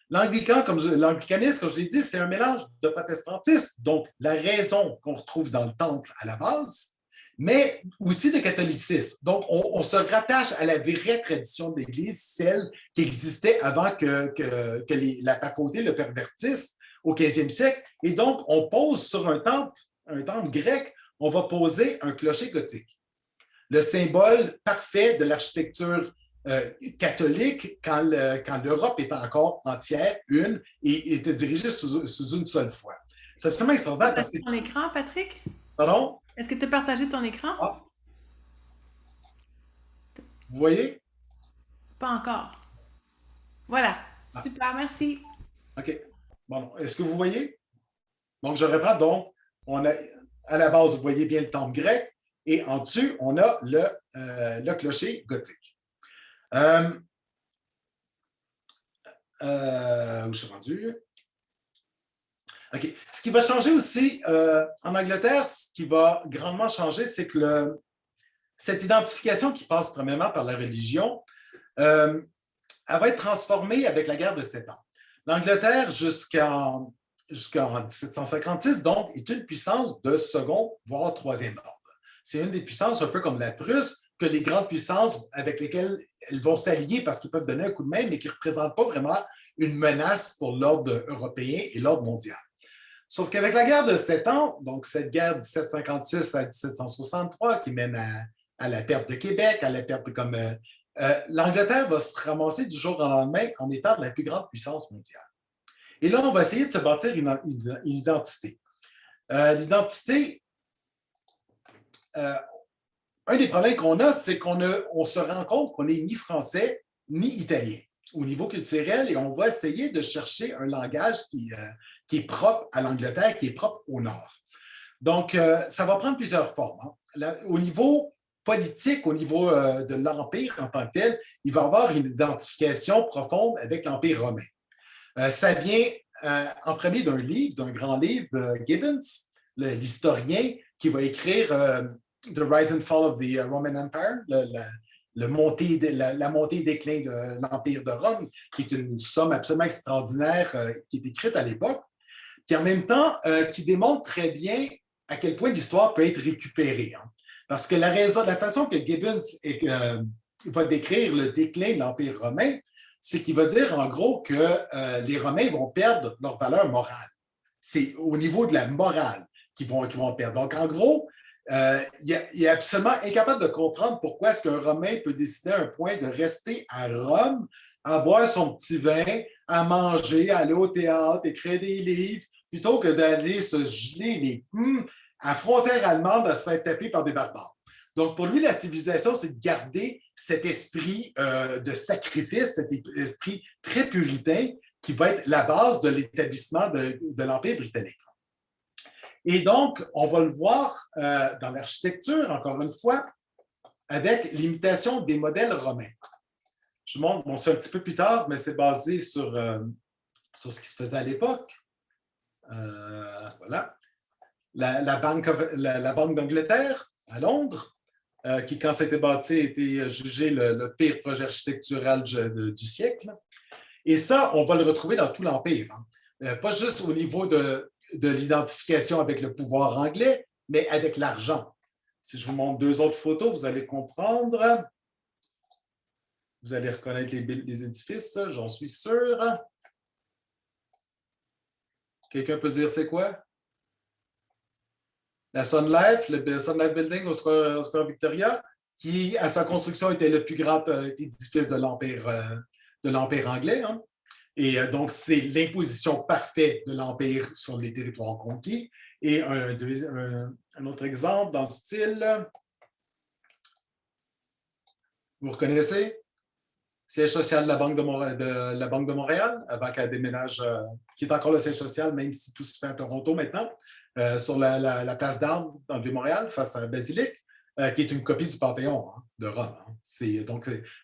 L'anglicanisme, comme je l'ai dit, c'est un mélange de protestantisme, donc la raison qu'on retrouve dans le temple à la base, mais aussi de catholicisme. Donc, on se rattache à la vraie tradition de l'Église, celle qui existait avant que la papauté le pervertisse au 15e siècle. Et donc, on pose sur un temple grec, on va poser un clocher gothique. Le symbole parfait de l'architecture catholique quand l'Europe était encore entière, une, et était dirigée sous une seule foi. C'est absolument extraordinaire. Parce que... ton écran, Patrick? Pardon? Est-ce que tu as partagé ton écran? Ah. Vous voyez? Pas encore. Voilà. Ah. Super, merci. OK. Bon, est-ce que vous voyez? Donc, je reprends. Donc, à la base, vous voyez bien le temple grec et en dessus, on a le clocher gothique. Où je suis rendu? OK. Ce qui va changer aussi en Angleterre, ce qui va grandement changer, c'est que cette identification qui passe premièrement par la religion, elle va être transformée avec la guerre de 7 ans. L'Angleterre, jusqu'en 1756, donc, est une puissance de second, voire troisième ordre. c'est une des puissances, un peu comme la Prusse, que les grandes puissances avec lesquelles elles vont s'allier parce qu'ils peuvent donner un coup de main, mais qui ne représentent pas vraiment une menace pour l'ordre européen et l'ordre mondial. Sauf qu'avec la guerre de 7 ans, donc cette guerre de 1756 à 1763 qui mène à la perte de Québec, à la perte comme... l'Angleterre va se ramasser du jour au lendemain en étant la plus grande puissance mondiale. Et là, on va essayer de se bâtir une identité. L'identité, un des problèmes qu'on a, c'est qu'on se rend compte qu'on n'est ni français ni italien au niveau culturel et on va essayer de chercher un langage qui est propre à l'Angleterre, qui est propre au Nord. Donc, ça va prendre plusieurs formes. Hein. Au niveau politique, au niveau de l'Empire en tant que tel, il va y avoir une identification profonde avec l'Empire romain. Ça vient en premier d'un grand livre de Gibbons, l'historien, qui va écrire The Rise and Fall of the Roman Empire, la montée et déclin de l'Empire de Rome, qui est une somme absolument extraordinaire qui est écrite à l'époque, qui en même temps qui démontre très bien à quel point l'histoire peut être récupérée. Hein. Parce que la façon que Gibbons va décrire le déclin de l'Empire romain, c'est qu'il va dire en gros que les Romains vont perdre leur valeur morale. C'est au niveau de la morale qu'ils vont perdre. Donc, en gros, il est absolument incapable de comprendre pourquoi est-ce qu'un Romain peut décider à un point de rester à Rome, à boire son petit vin, à manger, à aller au théâtre, écrire des livres, plutôt que d'aller se geler les à frontière allemande à se faire taper par des barbares. Donc, pour lui, la civilisation, c'est de garder cet esprit de sacrifice, cet esprit très puritain qui va être la base de l'établissement de l'Empire britannique. Et donc, on va le voir dans l'architecture, encore une fois, avec l'imitation des modèles romains. Je montre ça un petit peu plus tard, mais c'est basé sur ce qui se faisait à l'époque. Voilà. La Banque d'Angleterre, à Londres, qui, quand c'était bâti, a été jugé le pire projet architectural du siècle. Et ça, on va le retrouver dans tout l'Empire. Hein. Pas juste au niveau de l'identification avec le pouvoir anglais, mais avec l'argent. Si je vous montre deux autres photos, vous allez comprendre. Vous allez reconnaître les édifices, j'en suis sûr. Quelqu'un peut dire c'est quoi? La Sun Life, le Sun Life Building au Square Victoria, qui, à sa construction, était le plus grand édifice de l'Empire anglais. Hein. Et donc, c'est l'imposition parfaite de l'Empire sur les territoires conquis. Et un autre exemple dans ce style, vous reconnaissez? Siège social de la Banque de Montréal, avant qu'elle déménage, qui est encore le siège social, même si tout se fait à Toronto maintenant, sur la place d'Armes dans le Vieux-Montréal, face à la Basilique, qui est une copie du Panthéon de Rome. Hein.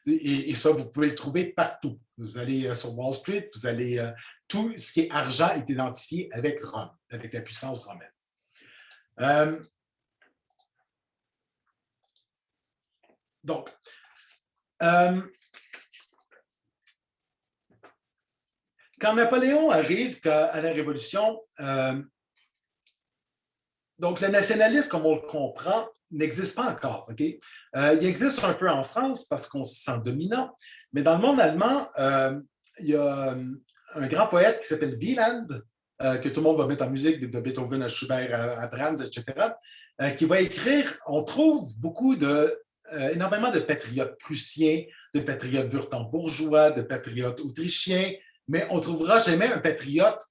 Et ça, vous pouvez le trouver partout. Vous allez sur Wall Street, vous allez... tout ce qui est argent est identifié avec Rome, avec la puissance romaine. Donc, quand Napoléon arrive à la Révolution, donc le nationalisme, comme on le comprend, n'existe pas encore. Okay? Il existe un peu en France parce qu'on se sent dominant, mais dans le monde allemand, il y a un grand poète qui s'appelle Wieland, que tout le monde va mettre en musique, de Beethoven à Schubert à Brahms, etc., qui va écrire, on trouve énormément de patriotes prussiens, de patriotes wurtembourgeois, de patriotes autrichiens, mais on ne trouvera jamais un patriote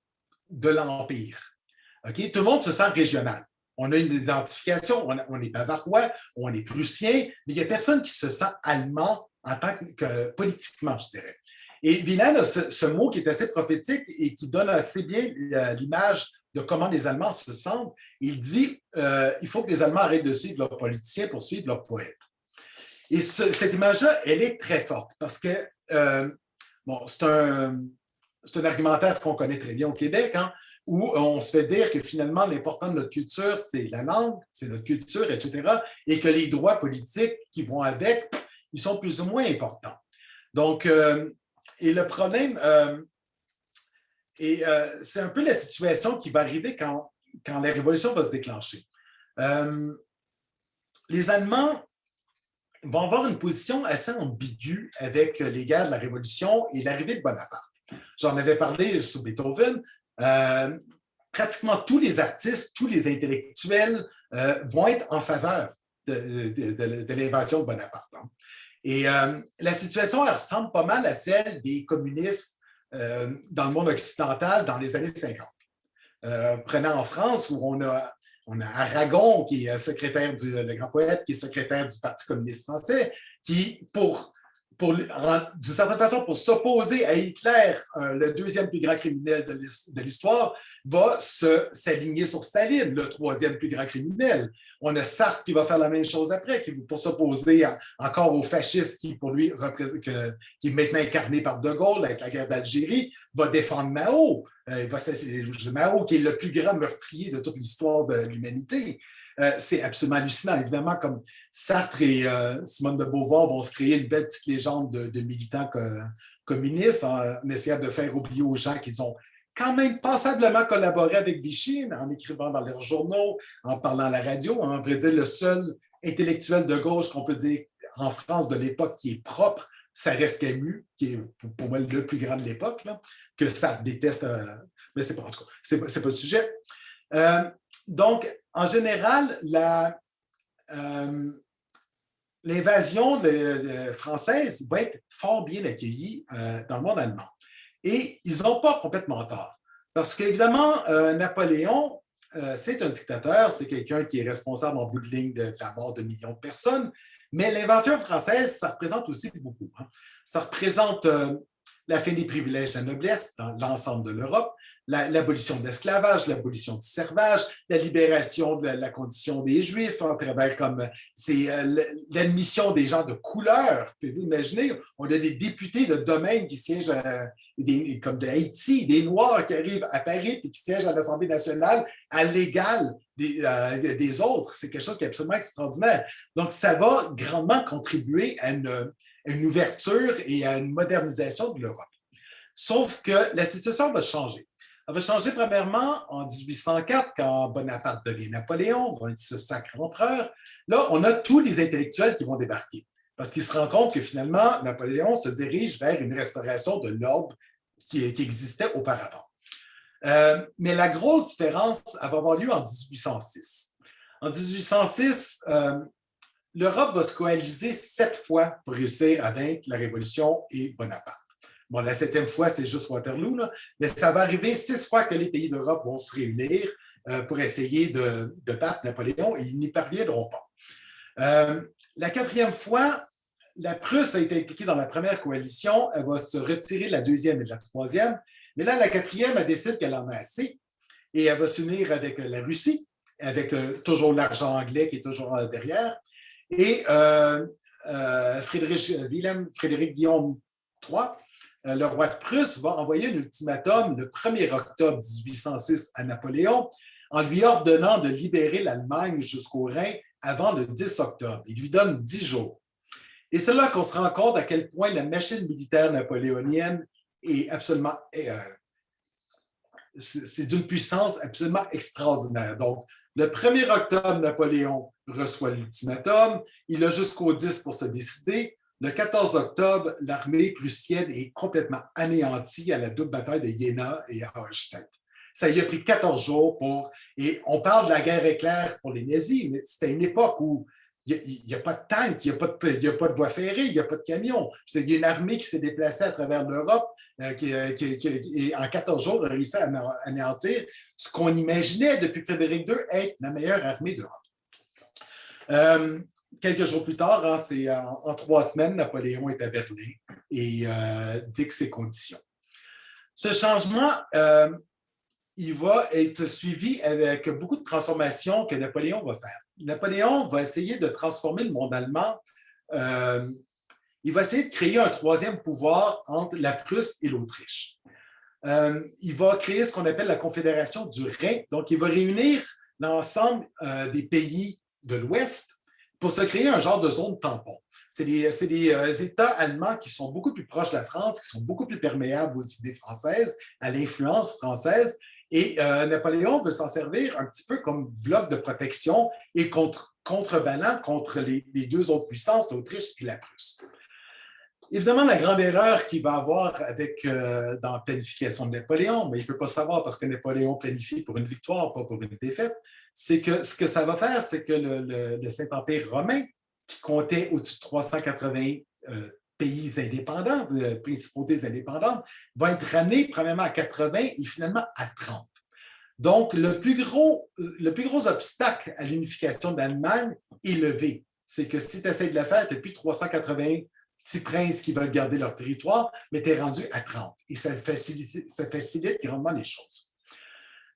de l'Empire. Okay? Tout le monde se sent régional. On a une identification, on est bavarois, on est prussien, mais il n'y a personne qui se sent allemand en tant que politiquement, je dirais. Et Wieland a ce mot qui est assez prophétique et qui donne assez bien l'image de comment les Allemands se sentent. Il dit il faut que les Allemands arrêtent de suivre leurs politiciens pour suivre leurs poètes. Et cette image-là, elle est très forte parce que c'est un argumentaire qu'on connaît très bien au Québec, hein, où on se fait dire que finalement, l'important de notre culture, c'est la langue, c'est notre culture, etc., et que les droits politiques qui vont avec, ils sont plus ou moins importants. Donc, et le problème, c'est un peu la situation qui va arriver quand la révolution va se déclencher. les Allemands vont avoir une position assez ambiguë avec les guerres de la Révolution et l'arrivée de Bonaparte. J'en avais parlé sur Beethoven. Pratiquement tous les artistes, tous les intellectuels vont être en faveur de l'invasion de Bonaparte. Hein. Et la situation, elle ressemble pas mal à celle des communistes dans le monde occidental dans les années 50. Prenant en France, où on a Aragon, qui est secrétaire le grand poète, qui est secrétaire du Parti communiste français, qui, d'une certaine façon, pour s'opposer à Hitler, le deuxième plus grand criminel de l'histoire, va s'aligner sur Staline, le troisième plus grand criminel. On a Sartre qui va faire la même chose après, pour s'opposer encore aux fascistes qui, pour lui, qui est maintenant incarné par De Gaulle avec la guerre d'Algérie, va défendre Mao. Mao, qui est le plus grand meurtrier de toute l'histoire de l'humanité. C'est absolument hallucinant. Évidemment, comme Sartre et Simone de Beauvoir vont se créer une belle petite légende de militants communistes en essayant de faire oublier aux gens qu'ils ont quand même passablement collaboré avec Vichy en écrivant dans leurs journaux, en parlant à la radio. On pourrait dire le seul intellectuel de gauche qu'on peut dire en France de l'époque qui est propre, ça reste Camus, qui est pour moi le plus grand de l'époque, que Sartre déteste, mais c'est pas, en tout cas, c'est pas le sujet. Donc, en général, l'invasion française va être fort bien accueillie dans le monde allemand. Et ils n'ont pas complètement tort. Parce qu'évidemment, Napoléon, c'est un dictateur, c'est quelqu'un qui est responsable en bout de ligne de la mort de millions de personnes, mais l'invasion française, ça représente aussi beaucoup. Hein. Ça représente la fin des privilèges de la noblesse dans l'ensemble de l'Europe, l'abolition de l'esclavage, l'abolition du servage, la libération de la condition des Juifs en travers comme l'admission des gens de couleur. Pouvez-vous imaginer? On a des députés de domaine qui siègent comme de Haïti, des Noirs qui arrivent à Paris et qui siègent à l'Assemblée nationale à l'égal des autres. C'est quelque chose qui est absolument extraordinaire. Donc, ça va grandement contribuer à une ouverture et à une modernisation de l'Europe. Sauf que la situation va changer. Elle va changer premièrement en 1804, quand Bonaparte devient Napoléon, il se sacre empereur. Là, on a tous les intellectuels qui vont débarquer, parce qu'ils se rendent compte que finalement, Napoléon se dirige vers une restauration de l'ordre qui existait auparavant. Mais la grosse différence, elle va avoir lieu en 1806. En 1806, l'Europe va se coaliser 7 fois pour réussir à vaincre la Révolution et Bonaparte. Bon, la 7e fois, c'est juste Waterloo, là, mais ça va arriver 6 fois que les pays d'Europe vont se réunir pour essayer de battre Napoléon et ils n'y parviendront pas. La 4e fois, la Prusse a été impliquée dans la première coalition, elle va se retirer la 2e et la 3e, mais là, la 4e, elle décide qu'elle en a assez et elle va s'unir avec la Russie, avec toujours l'argent anglais qui est toujours derrière, et Frédéric Guillaume III, le roi de Prusse, va envoyer un ultimatum le 1er octobre 1806 à Napoléon en lui ordonnant de libérer l'Allemagne jusqu'au Rhin avant le 10 octobre. Il lui donne 10 jours. Et c'est là qu'on se rend compte à quel point la machine militaire napoléonienne est absolument... c'est d'une puissance absolument extraordinaire. Donc, le 1er octobre, Napoléon reçoit l'ultimatum. Il a jusqu'au 10 pour se décider. Le 14 octobre, l'armée prussienne est complètement anéantie à la double bataille de Jena et à Auerstedt. Ça y a pris 14 jours pour... Et on parle de la guerre éclair pour les nazis, mais c'était une époque où il n'y a pas de tank, il n'y a pas de voie ferrée, il n'y a pas de camion. Il y a une armée qui s'est déplacée à travers l'Europe et en 14 jours a réussi à anéantir ce qu'on imaginait depuis Frédéric II être la meilleure armée d'Europe. Quelques jours plus tard, c'est en 3 semaines, Napoléon est à Berlin et dicte ses conditions. Ce changement, il va être suivi avec beaucoup de transformations que Napoléon va faire. Napoléon va essayer de transformer le monde allemand. Il va essayer de créer un 3e pouvoir entre la Prusse et l'Autriche. Il va créer ce qu'on appelle la Confédération du Rhin. Donc, il va réunir l'ensemble des pays de l'Ouest pour se créer un genre de zone tampon. C'est des États allemands qui sont beaucoup plus proches de la France, qui sont beaucoup plus perméables aux idées françaises, à l'influence française. Et Napoléon veut s'en servir un petit peu comme bloc de protection et contre contrebalan contre les deux autres puissances, l'Autriche et la Prusse. Évidemment, la grande erreur qu'il va avoir dans la planification de Napoléon, mais il ne peut pas savoir parce que Napoléon planifie pour une victoire, pas pour une défaite, c'est que ce que ça va faire, c'est que le Saint-Empire romain, qui comptait au-dessus de 380 pays indépendants, principautés indépendantes, va être ramené premièrement à 80 et finalement à 30. Donc, le plus gros obstacle à l'unification de l'Allemagne est levé. C'est que si tu essaies de le faire, tu n'as plus 380 petits princes qui veulent garder leur territoire, mais tu es rendu à 30. Et ça facilite grandement les choses.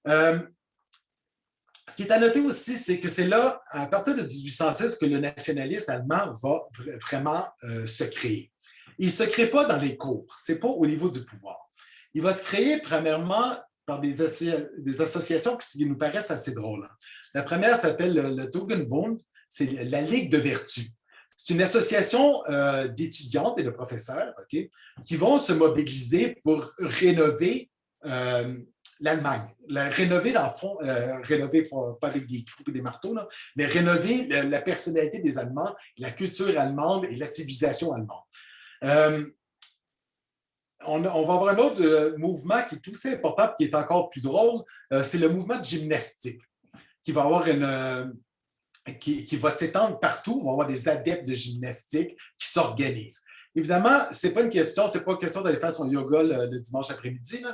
Ce qui est à noter aussi, c'est que c'est là, à partir de 1806, que le nationalisme allemand va vraiment se créer. Il ne se crée pas dans les cours, ce n'est pas au niveau du pouvoir. Il va se créer premièrement par des associations qui nous paraissent assez drôles. La première s'appelle le Tugendbund, c'est la Ligue de vertu. C'est une association d'étudiantes et de professeurs qui vont se mobiliser pour rénover l'Allemagne. Rénover, dans le fond, rénover pas avec des clous et des marteaux, là, mais rénover la personnalité des Allemands, la culture allemande et la civilisation allemande. On va avoir un autre mouvement qui est aussi important et qui est encore plus drôle, c'est le mouvement de gymnastique, qui va avoir qui va s'étendre partout. On va avoir des adeptes de gymnastique qui s'organisent. Évidemment, ce n'est pas une question d'aller faire son yoga le dimanche après-midi.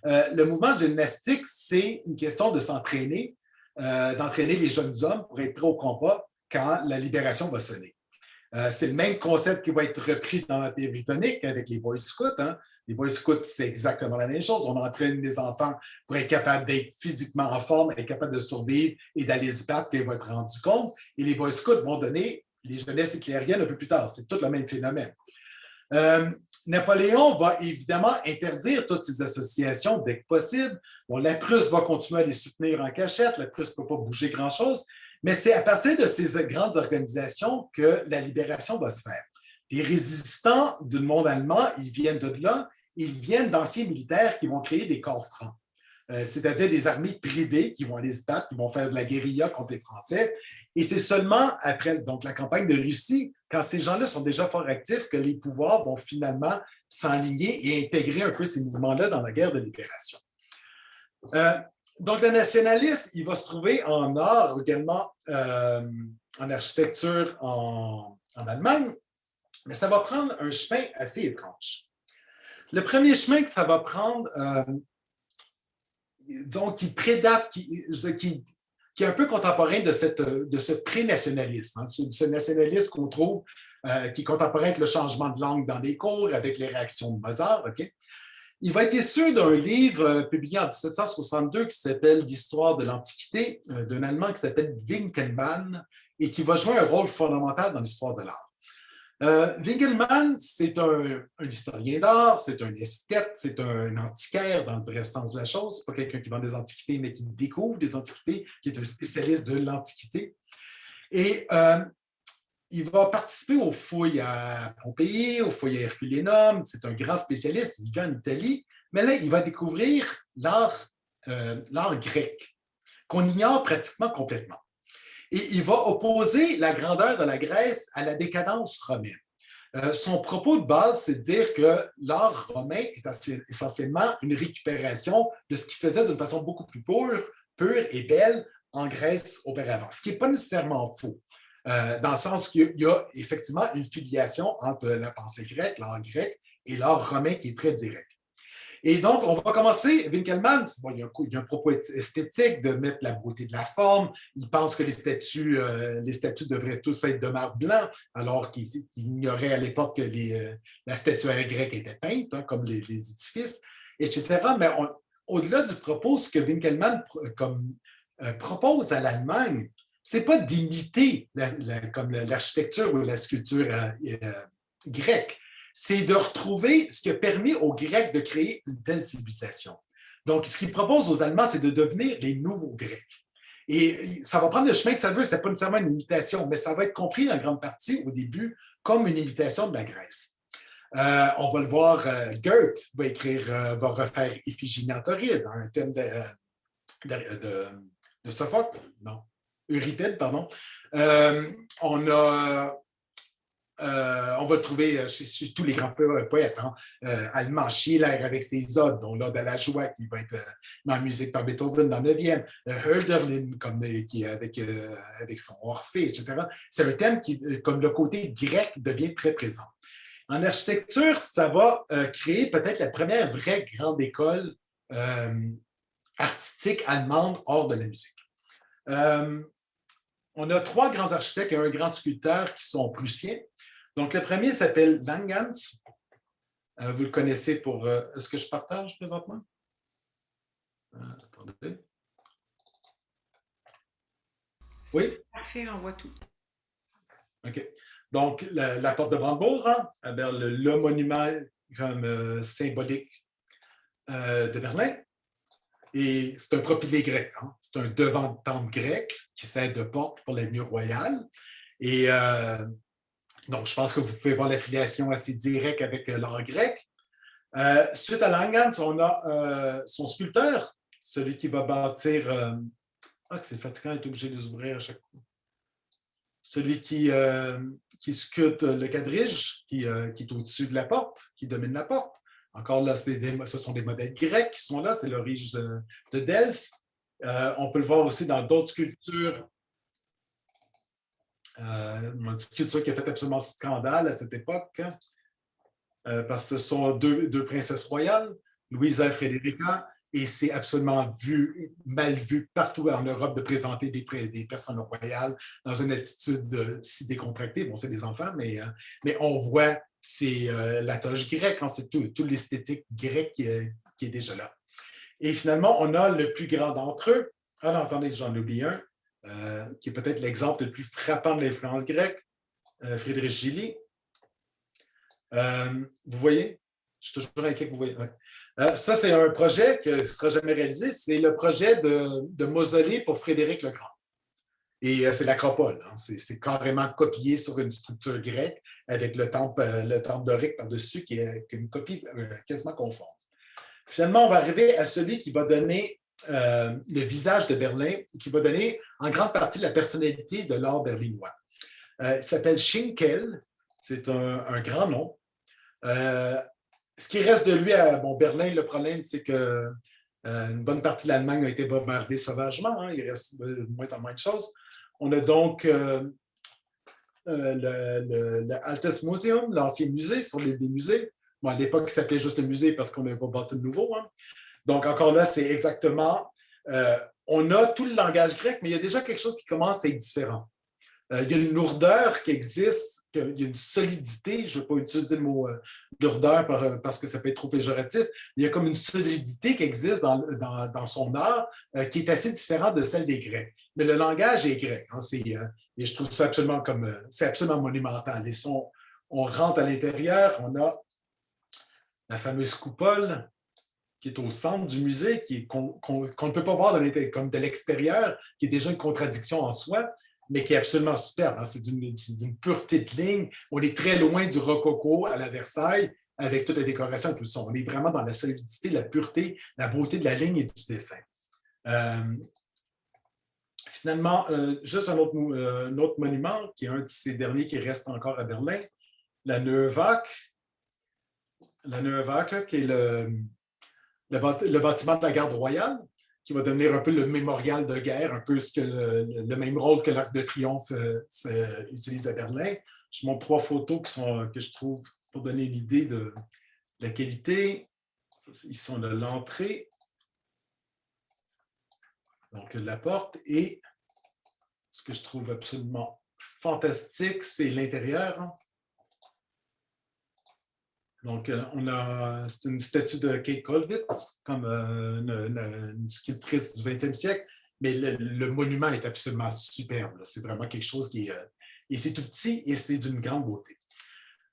Le mouvement de gymnastique, c'est une question de s'entraîner, d'entraîner les jeunes hommes pour être prêts au combat quand la libération va sonner. C'est le même concept qui va être repris dans l'Empire britannique avec les Boy Scouts. Les Boy Scouts, c'est exactement la même chose. On entraîne des enfants pour être capable d'être physiquement en forme, être capable de survivre et d'aller se battre quand ils vont être rendus compte. Et les Boy Scouts vont donner les jeunesses hitlériennes un peu plus tard. C'est tout le même phénomène. Napoléon va évidemment interdire toutes ces associations dès que possible. Bon, la Prusse va continuer à les soutenir en cachette. La Prusse ne peut pas bouger grand-chose. Mais c'est à partir de ces grandes organisations que la libération va se faire. Les résistants du monde allemand, ils viennent de là, ils viennent d'anciens militaires qui vont créer des corps francs, c'est-à-dire des armées privées qui vont aller se battre, qui vont faire de la guérilla contre les Français. Et c'est seulement après donc, la campagne de Russie, quand ces gens-là sont déjà fort actifs, que les pouvoirs vont finalement s'enligner et intégrer un peu ces mouvements-là dans la guerre de libération. Donc, le nationalisme, il va se trouver en art également, en architecture en Allemagne, mais ça va prendre un chemin assez étrange. Le premier chemin que ça va prendre, donc, qui prédate, qui est un peu contemporain de ce pré-nationalisme, ce nationalisme qu'on trouve, qui est contemporain avec le changement de langue dans les cours, avec les réactions de Mozart, Il va être issu d'un livre publié en 1762 qui s'appelle L'Histoire de l'Antiquité, d'un Allemand qui s'appelle Winkelmann et qui va jouer un rôle fondamental dans l'histoire de l'art. Winkelmann, c'est un historien d'art, c'est un esthète, c'est un antiquaire dans le vrai sens de la chose. Ce n'est pas quelqu'un qui vend des antiquités, mais qui découvre des antiquités, qui est un spécialiste de l'Antiquité. Et il va participer aux fouilles à Pompéi, aux fouilles à Herculénum. C'est un grand spécialiste, il vit en Italie. Mais là, il va découvrir l'art grec, qu'on ignore pratiquement complètement. Et il va opposer la grandeur de la Grèce à la décadence romaine. Son propos de base, c'est de dire que l'art romain est essentiellement une récupération de ce qu'il faisait d'une façon beaucoup plus pure et belle en Grèce auparavant. Ce qui n'est pas nécessairement faux. Dans le sens qu'il y a effectivement une filiation entre la pensée grecque, l'art grec, et l'art romain qui est très direct. Et donc, on va commencer. Winkelmann, bon, il y a un propos esthétique de mettre la beauté de la forme. Il pense que les statues devraient tous être de marbre blanc, alors qu'il ignorait à l'époque que la statuaire grecque était peinte, comme les édifices, etc. Mais au-delà du propos, ce que Winkelmann propose à l'Allemagne, ce n'est pas d'imiter comme l'architecture ou la sculpture grecque, c'est de retrouver ce qui a permis aux Grecs de créer une telle civilisation. Donc, ce qu'il propose aux Allemands, c'est de devenir les nouveaux Grecs. Et ça va prendre le chemin que ça veut, ce n'est pas nécessairement une imitation, mais ça va être compris en grande partie au début comme une imitation de la Grèce. On va le voir, Goethe va refaire Iphigénie en Tauride, un thème de Sophocle, non, Euripide, pardon. On va le trouver chez tous les grands poètes. Hein. Allemand, Schiller avec ses odes, dont l'ode à la joie qui va être en musique par Beethoven dans le 9e. Hölderlin, qui est avec son Orphée, etc. C'est un thème qui, comme le côté grec, devient très présent. En architecture, ça va créer peut-être la première vraie grande école artistique allemande hors de la musique. On a 3 grands architectes et un grand sculpteur qui sont prussiens. Donc, le premier s'appelle Langhans. Vous le connaissez pour... Est-ce que je partage présentement? Attendez. Oui? Parfait, on voit tout. OK. Donc, la porte de Brandebourg, hein, le monument comme symbolique de Berlin. Et c'est un propylée grec. Hein. C'est un devant de temple grec qui sert de porte pour les murs royales. Et donc, je pense que vous pouvez voir l'affiliation assez directe avec l'art grec. Suite à Langhans, on a son sculpteur, celui qui va bâtir... c'est fatigant d'être obligé de les ouvrir à chaque fois. Celui qui sculpte le quadrige, qui est au-dessus de la porte, qui domine la porte. Encore là, ce sont des modèles grecs qui sont là, c'est l'orige de Delphes. On peut le voir aussi dans d'autres sculptures. Une sculpture qui a fait absolument scandale à cette époque, parce que ce sont deux princesses royales, Louisa et Frédérica, et c'est absolument mal vu partout en Europe de présenter des personnes royales dans une attitude si décontractée. Bon, c'est des enfants, mais on voit, c'est la toge grecque, hein, c'est tout l'esthétique grecque qui est déjà là. Et finalement, on a le plus grand d'entre eux. Ah non, attendez, j'en oublie un, qui est peut-être l'exemple le plus frappant de l'influence grecque, Friedrich Gilli. Vous voyez? Je suis toujours inquiet que vous voyez. Ouais. Ça, c'est un projet qui ne sera jamais réalisé. C'est le projet de mausolée pour Frédéric le Grand. Et c'est l'Acropole. Hein. C'est carrément copié sur une structure grecque avec le temple dorique par-dessus qui est une copie quasiment conforme. Finalement, on va arriver à celui qui va donner le visage de Berlin, qui va donner en grande partie la personnalité de l'art berlinois. Il s'appelle Schinkel. C'est un grand nom. Ce qui reste de lui à Berlin, le problème, c'est que une bonne partie de l'Allemagne a été bombardée sauvagement. Hein, il reste de moins en moins de choses. On a donc le Altes Museum, l'ancien musée, sur des musées. Bon, à l'époque, il s'appelait juste le musée parce qu'on n'avait pas bâti de nouveau. Hein. Donc, encore là, c'est exactement... on a tout le langage grec, mais il y a déjà quelque chose qui commence à être différent. Il y a une lourdeur qui existe, il y a une solidité, je ne vais pas utiliser le mot lourdeur parce que ça peut être trop péjoratif, mais il y a comme une solidité qui existe dans son art qui est assez différente de celle des Grecs. Mais le langage est grec, hein, et je trouve ça absolument c'est absolument monumental. Et si on rentre à l'intérieur, on a la fameuse coupole qui est au centre du musée, qu'on ne peut pas voir comme de l'extérieur, qui est déjà une contradiction en soi, mais qui est absolument superbe. Hein. C'est d'une pureté de ligne. On est très loin du rococo à la Versailles, avec toute la décoration et tout ça. On est vraiment dans la solidité, la pureté, la beauté de la ligne et du dessin. Finalement, juste un autre monument, qui est un de ces derniers qui reste encore à Berlin, la Neuwache. La Neuwache, qui est le bâtiment de la garde royale, qui va devenir un peu le mémorial de guerre, un peu le même rôle que l'Arc de Triomphe utilise à Berlin. Je montre 3 photos que je trouve pour donner une idée de la qualité. Ils sont de l'entrée, donc la porte, et ce que je trouve absolument fantastique, c'est l'intérieur. Donc, c'est une statue de Kate Kollwitz, comme une sculptrice du 20e siècle, mais le monument est absolument superbe. C'est vraiment quelque chose qui est... et c'est tout petit et c'est d'une grande beauté.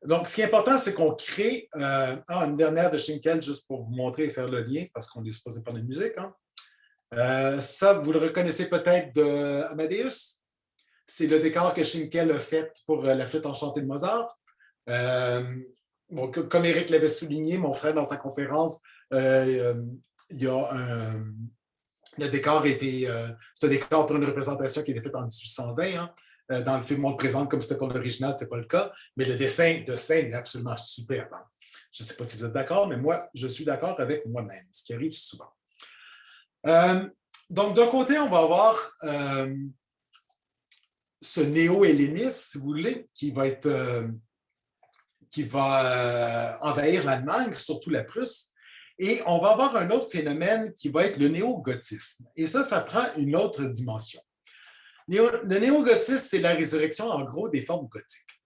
Donc, ce qui est important, c'est qu'on crée... une dernière de Schinkel, juste pour vous montrer et faire le lien, parce qu'on est supposé parler de musique. Hein. Ça, vous le reconnaissez peut-être de Amadeus. C'est le décor que Schinkel a fait pour la flûte enchantée de Mozart. Bon, comme Éric l'avait souligné, mon frère, dans sa conférence, il y a Le décor c'est un décor pour une représentation qui a été faite en 1820. Hein. Dans le film, on le présente comme c'était pour l'original, ce n'est pas le cas, mais le dessin de scène est absolument superbe. Hein. Je ne sais pas si vous êtes d'accord, mais moi, je suis d'accord avec moi-même, ce qui arrive souvent. Donc, d'un côté, on va avoir ce néo-hellénisme, si vous voulez, qui va envahir l'Allemagne, surtout la Prusse. Et on va avoir un autre phénomène qui va être le néo-gothisme. Et ça prend une autre dimension. Le néo-gothisme, c'est la résurrection, en gros, des formes gothiques.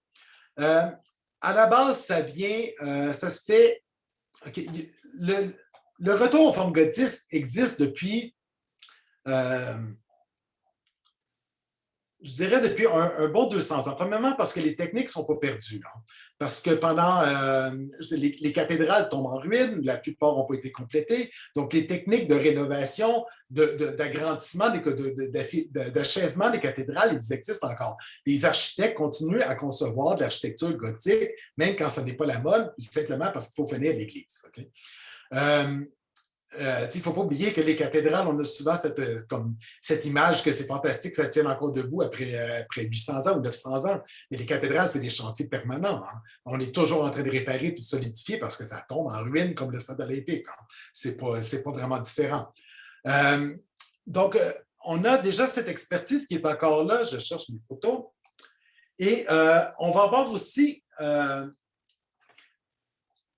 À la base, ça se fait... Okay, le retour aux formes gothiques existe depuis... je dirais depuis un bon 200 ans. Premièrement, parce que les techniques ne sont pas perdues. Hein. Parce que pendant les cathédrales tombent en ruine, la plupart n'ont pas été complétées. Donc, les techniques de rénovation, d'agrandissement, d'achèvement des cathédrales, ils existent encore. Les architectes continuent à concevoir de l'architecture gothique, même quand ce n'est pas la mode, simplement parce qu'il faut finir l'église. Okay? Il ne faut pas oublier que les cathédrales, on a souvent cette image que c'est fantastique, ça tient encore debout après 800 ans ou 900 ans. Mais les cathédrales, c'est des chantiers permanents. Hein. On est toujours en train de réparer et de solidifier parce que ça tombe en ruine comme le stade olympique. Hein. C'est pas vraiment différent. Donc, on a déjà cette expertise qui est encore là. Je cherche mes photos. Et on va avoir aussi...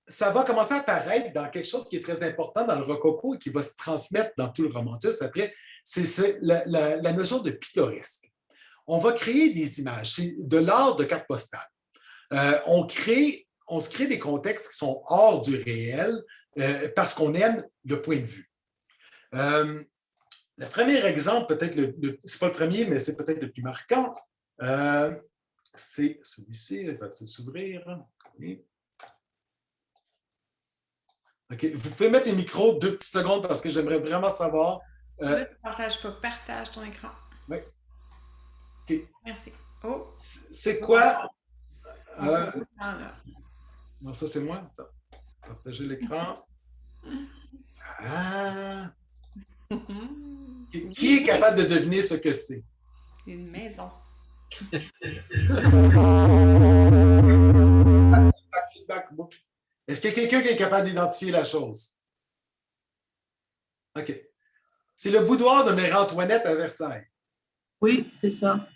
ça va commencer à apparaître dans quelque chose qui est très important dans le rococo et qui va se transmettre dans tout le romantisme après, c'est la notion de pittoresque. On va créer des images, c'est de l'art de carte postale. On se crée des contextes qui sont hors du réel parce qu'on aime le point de vue. Le premier exemple, peut-être, c'est pas le premier, mais c'est peut-être le plus marquant, c'est celui-ci, il va s'ouvrir. Oui. OK. Vous pouvez mettre les micros 2 petites secondes parce que j'aimerais vraiment savoir. Partage pas. Partage ton écran. Oui. OK. Merci. Oh. C'est quoi? Non, ça, c'est moi. Attends. Partager l'écran. Ah! Qui est capable de deviner ce que c'est? Une maison. Feedback. Est-ce qu'il y a quelqu'un qui est capable d'identifier la chose? OK. C'est le boudoir de Marie-Antoinette à Versailles. Oui, c'est ça.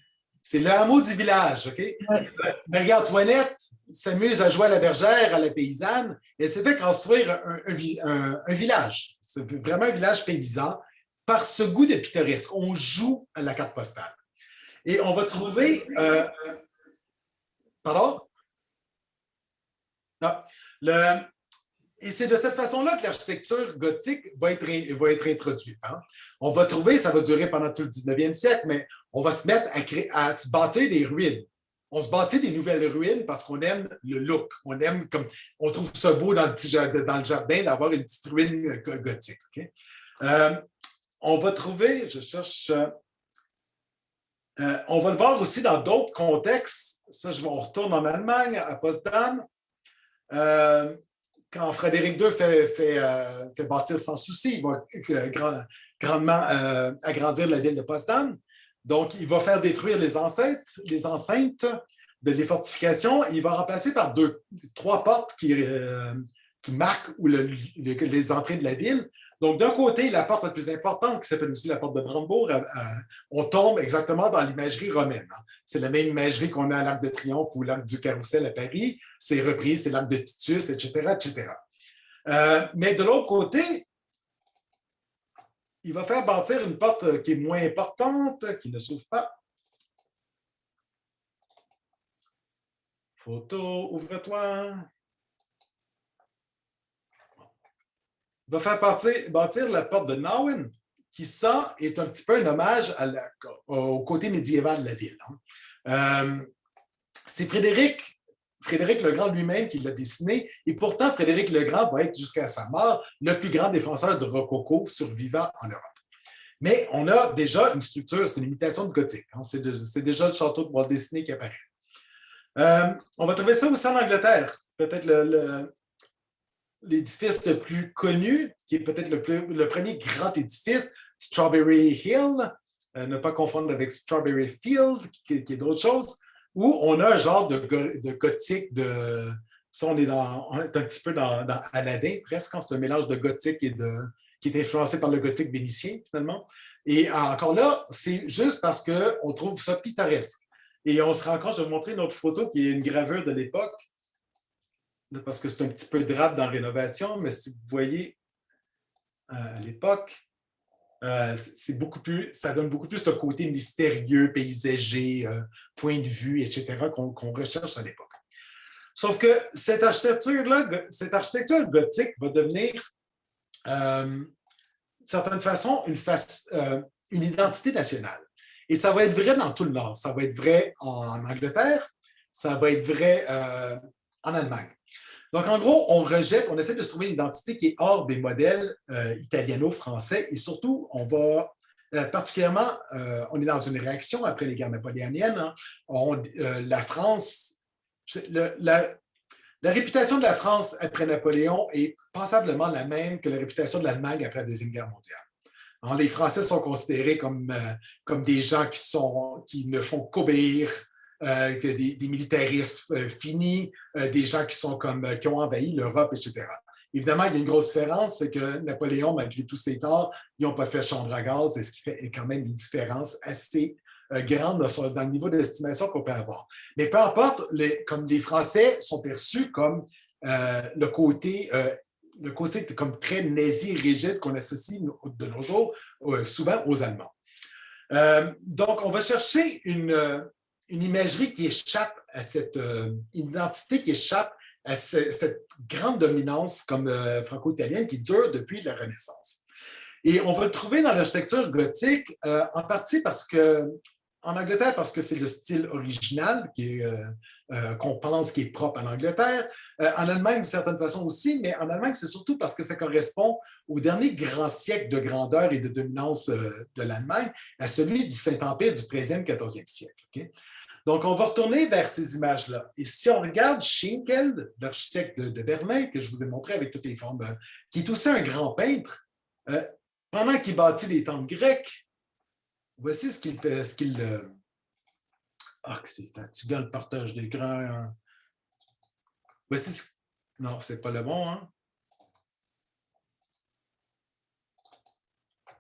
C'est le hameau du village, OK? Ouais. Marie-Antoinette s'amuse à jouer à la bergère, à la paysanne, et elle s'est fait construire un village. C'est vraiment un village paysan par ce goût de pittoresque. On joue à la carte postale. Et on va trouver... Pardon? Non. Et c'est de cette façon-là que l'architecture gothique va être introduite. Hein. On va trouver, ça va durer pendant tout le 19e siècle, mais on va se mettre à se bâtir des ruines. On se bâtit des nouvelles ruines parce qu'on aime le look. On trouve ça beau dans le jardin d'avoir une petite ruine gothique. Okay? On va trouver, je cherche... on va le voir aussi dans d'autres contextes. Ça, on retourne en Allemagne, à Potsdam. Quand Frédéric II fait bâtir sans souci, il va grandement agrandir la ville de Potsdam. Donc, il va faire détruire les enceintes des fortifications. Et il va remplacer par 3 portes qui marquent les entrées de la ville. Donc, d'un côté, la porte la plus importante, qui s'appelle aussi la porte de Brandebourg, on tombe exactement dans l'imagerie romaine. Hein. C'est la même imagerie qu'on a à l'Arc de Triomphe ou l'Arc du Carrousel à Paris. C'est repris, c'est l'Arc de Titus, etc., etc. Mais de l'autre côté, il va faire bâtir une porte qui est moins importante, qui ne s'ouvre pas. Photo, ouvre-toi. Il va faire bâtir la porte de Nauen, qui, ça, est un petit peu un hommage au côté médiéval de la ville. Hein. C'est Frédéric le Grand lui-même qui l'a dessiné, et pourtant, Frédéric le Grand va être, jusqu'à sa mort, le plus grand défenseur du rococo survivant en Europe. Mais on a déjà une structure, c'est une imitation de gothique. Hein. C'est déjà le château de Walt Disney qui apparaît. On va trouver ça aussi en Angleterre. Peut-être l'édifice le plus connu, qui est peut-être le premier grand édifice, Strawberry Hill, ne pas confondre avec Strawberry Field, qui est d'autres choses, où on a un genre de gothique de... Ça, on est un petit peu dans Aladdin, presque, c'est un mélange de gothique et qui est influencé par le gothique vénitien, finalement. Et encore là, c'est juste parce qu'on trouve ça pittoresque. Et on se rend compte, je vais vous montrer une autre photo qui est une gravure de l'époque, parce que c'est un petit peu drabe dans la rénovation, mais si vous voyez à l'époque, ça donne beaucoup plus ce côté mystérieux, paysager, point de vue, etc., qu'on recherche à l'époque. Sauf que cette architecture gothique va devenir, d'une certaine façon, une identité nationale. Et ça va être vrai dans tout le Nord. Ça va être vrai en Angleterre, ça va être vrai en Allemagne. Donc, en gros, on essaie de se trouver une identité qui est hors des modèles italiano-français et surtout, on va particulièrement, on est dans une réaction après les guerres napoléoniennes. Hein, la France, la réputation de la France après Napoléon est passablement la même que la réputation de l'Allemagne après la Deuxième Guerre mondiale. Alors, les Français sont considérés comme des gens qui ne font qu'obéir, que des militaristes finis, des gens qui ont envahi l'Europe, etc. Évidemment, il y a une grosse différence, c'est que Napoléon, malgré tous ses torts, ils n'ont pas fait chambre à gaz, et ce qui fait quand même une différence assez grande dans le niveau d'estimation qu'on peut avoir. Mais peu importe, comme les Français sont perçus comme le côté comme très nazi, rigide qu'on associe de nos jours souvent aux Allemands. Donc, on va chercher une imagerie qui échappe à une identité qui échappe à cette grande dominance comme franco-italienne qui dure depuis la Renaissance. Et on va le trouver dans l'architecture gothique, en partie en Angleterre, parce que c'est le style original qu'on pense qui est propre à l'Angleterre. En Allemagne, d'une certaine façon aussi, mais en Allemagne, c'est surtout parce que ça correspond au dernier grand siècle de grandeur et de dominance de l'Allemagne, à celui du Saint-Empire du 13e, 14e siècle. Okay? Donc, on va retourner vers ces images-là. Et si on regarde Schinkel, l'architecte de Berlin, que je vous ai montré avec toutes les formes, qui est aussi un grand peintre, pendant qu'il bâtit les temples grecs, voici ce qu'il ah, que c'est fatigant le partage d'écran. Hein. Voici non, c'est pas le bon. Hein?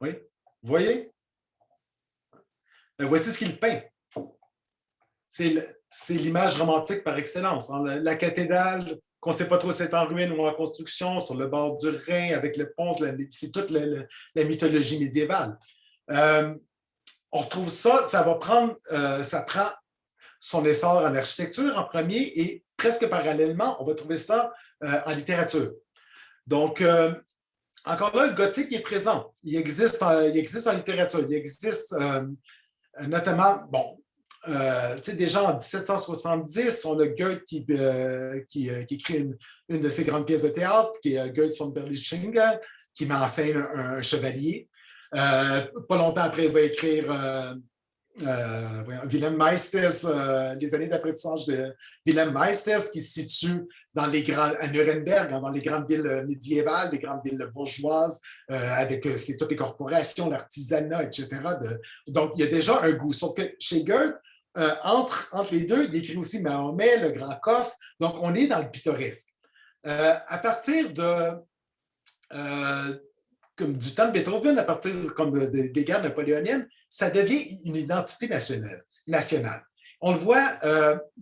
Oui, vous voyez? Voici ce qu'il peint. C'est l'image romantique par excellence. Hein? La cathédrale, qu'on ne sait pas trop si c'est en ruine ou en construction, sur le bord du Rhin, avec le pont, c'est toute la mythologie médiévale. On retrouve ça ça prend son essor en architecture en premier et presque parallèlement, on va trouver ça en littérature. Donc, encore là, le gothique est présent. Il existe en littérature. Il existe notamment, déjà en 1770, on a Goethe qui écrit une de ses grandes pièces de théâtre, qui est Goethe von Berlichingen, qui met en scène un chevalier. Pas longtemps après, il va écrire Wilhelm Meisters, les années d'apprentissage de Wilhelm Meisters, qui se situe à Nuremberg, dans les grandes villes médiévales, les grandes villes bourgeoises, avec toutes les corporations, l'artisanat, etc. Donc, il y a déjà un goût. Sauf que chez Goethe, entre les deux, il écrit aussi Mahomet, le Grand Coffre. Donc, on est dans le pittoresque. À partir comme du temps de Beethoven, à partir des guerres napoléoniennes, ça devient une identité nationale. On le voit,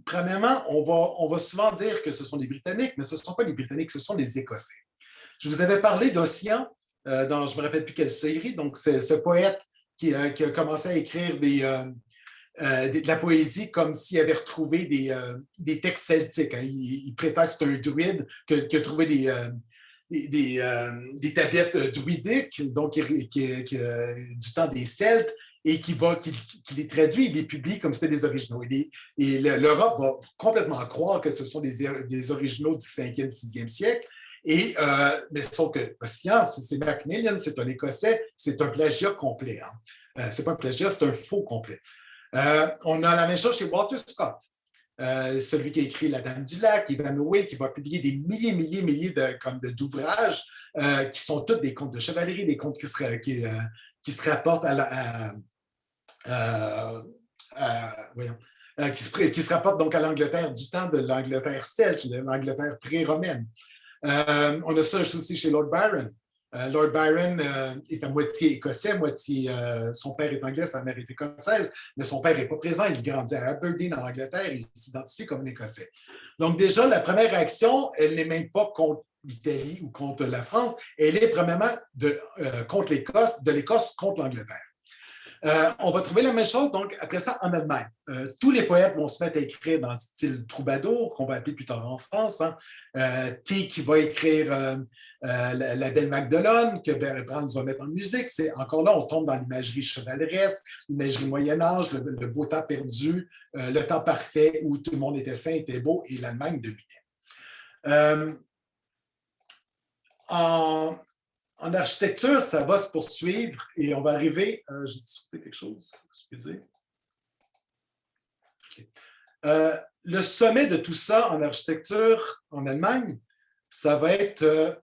premièrement, on va souvent dire que ce sont les Britanniques, mais ce ne sont pas les Britanniques, ce sont les Écossais. Je vous avais parlé d'Ossian, dans je ne me rappelle plus quelle série, donc c'est ce poète qui a commencé à écrire de la poésie comme s'il avait retrouvé des textes celtiques. Hein. Il prétend que c'est un druide qui a trouvé des tablettes druidiques, donc du temps des Celtes, et qui les traduit, il les publie comme si c'était des originaux. Et l'Europe va complètement croire que ce sont des originaux du 5e, 6e siècle. Mais sauf que Ossian, c'est Macmillan, c'est un Écossais, c'est un plagiat complet. Hein. C'est pas un plagiat, c'est un faux complet. On a la même chose chez Walter Scott. Celui qui a écrit La Dame du Lac, Ivanhoe, qui va publier des milliers d'ouvrages qui sont tous des contes de chevalerie, des contes qui qui se rapportent qui se rapportent donc à l'Angleterre du temps de l'Angleterre celte, l'Angleterre pré-romaine. On a ça aussi chez Lord Byron. Lord Byron est à moitié écossais, son père est anglais, sa mère est écossaise, mais son père n'est pas présent, il grandit à Aberdeen en Angleterre, il s'identifie comme un Écossais. Donc déjà, la première réaction, elle n'est même pas contre l'Italie ou contre la France, elle est premièrement contre l'Écosse, de l'Écosse contre l'Angleterre. On va trouver la même chose, donc, après ça, en Allemagne. Tous les poètes vont se mettre à écrire dans le style troubadour, qu'on va appeler plus tard en France. T qui va écrire la Belle Magdeleine, que Brahms va mettre en musique. C'est encore là, on tombe dans l'imagerie chevaleresque, l'imagerie Moyen-Âge, le beau temps perdu, le temps parfait où tout le monde était sain, était beau, et l'Allemagne dominait. En architecture, ça va se poursuivre et on va arriver. J'ai sauté quelque chose, excusez. Okay. Le sommet de tout ça en architecture en Allemagne, ça va être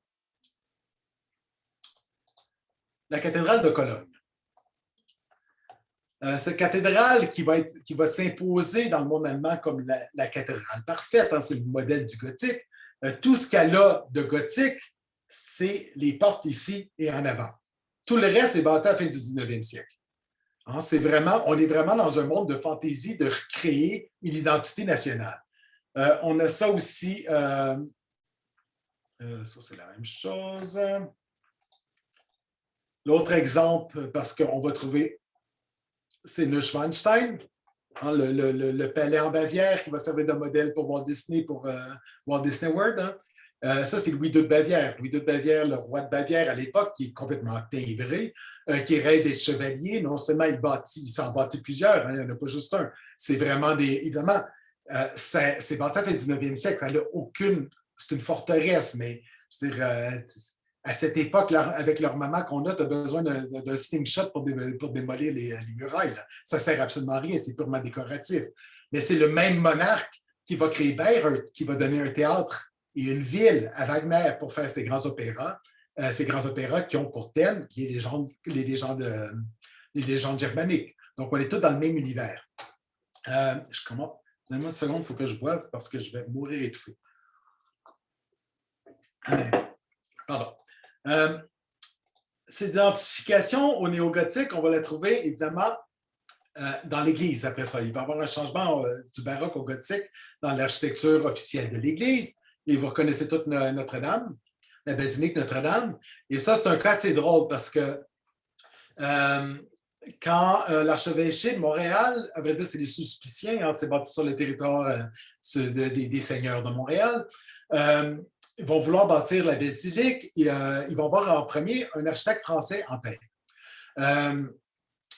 la cathédrale de Cologne. Cette cathédrale qui va s'imposer dans le monde allemand comme la cathédrale parfaite, hein, c'est le modèle du gothique. Tout ce qu'elle a de gothique, c'est les portes ici et en avant. Tout le reste est bâti à la fin du 19e siècle. Hein, on est vraiment dans un monde de fantaisie de recréer une identité nationale. On a ça aussi, ça c'est la même chose. L'autre exemple, parce qu'on va trouver, c'est Neuschwanstein, hein, le palais en Bavière qui va servir de modèle pour Walt Disney, pour Walt Disney World. Hein. Ça, c'est Louis II de Bavière. Louis II de Bavière, le roi de Bavière à l'époque, qui est complètement timbré, qui rêve d'être chevalier. Non seulement il s'en bâtit plusieurs, hein, il n'y en a pas juste un. C'est vraiment évidemment, c'est bâti à la fin du 19e siècle. Ça n'a aucune. C'est une forteresse, mais je veux dire, à cette époque, là, avec l'armement qu'on a, tu as besoin d'un slingshot pour démolir les murailles. Là. Ça ne sert absolument à rien, c'est purement décoratif. Mais c'est le même monarque qui va créer Bayreuth, qui va donner un théâtre et une ville à Wagner pour faire ces grands opéras qui ont pour thème les légendes germaniques. Donc, on est tous dans le même univers. Donnez-moi une seconde, il faut que je boive parce que je vais mourir étouffé. Pardon. Cette identification au néo-gothique, on va la trouver évidemment dans l'Église après ça. Il va y avoir un changement du baroque au gothique dans l'architecture officielle de l'Église. Et vous reconnaissez toute Notre-Dame, la basilique Notre-Dame. Et ça, c'est un cas assez drôle parce que quand l'archevêché de Montréal, à vrai dire, c'est les Suspiciens, hein, c'est bâti sur le territoire des seigneurs de Montréal, ils vont vouloir bâtir la basilique et ils vont avoir en premier un architecte français en tête.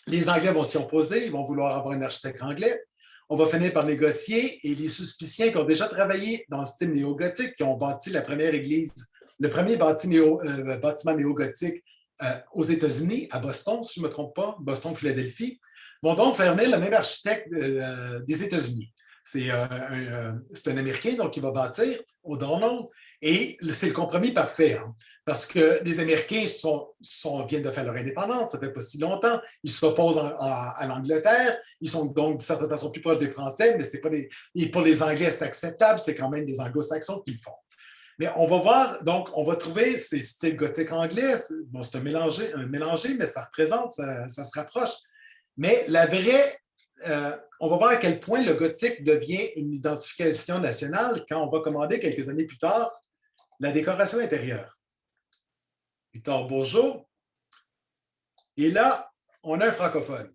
Les Anglais vont s'y opposer, ils vont vouloir avoir un architecte anglais. On va finir par négocier et les Suspiciens qui ont déjà travaillé dans le style néo-gothique, qui ont bâti la première église, le premier bâtiment néo-gothique aux États-Unis, à Boston, si je ne me trompe pas, Boston-Philadelphie, vont donc faire venir le même architecte des États-Unis. C'est un Américain, donc il va bâtir O'Donnell, et c'est le compromis parfait, hein, parce que les Américains viennent de faire leur indépendance, ça ne fait pas si longtemps, ils s'opposent à l'Angleterre, ils sont donc d'une certaine façon plus proches des Français, mais c'est pas et pour les Anglais, c'est acceptable, c'est quand même des Anglo-Saxons qui le font. Mais on va voir, donc, on va trouver ces styles gothiques anglais, bon, c'est un mélangé, mais ça représente, ça se rapproche. Mais la vraie, on va voir à quel point le gothique devient une identification nationale quand on va commander quelques années plus tard la décoration intérieure. Victor Bourgeot. Et là, on a un francophone.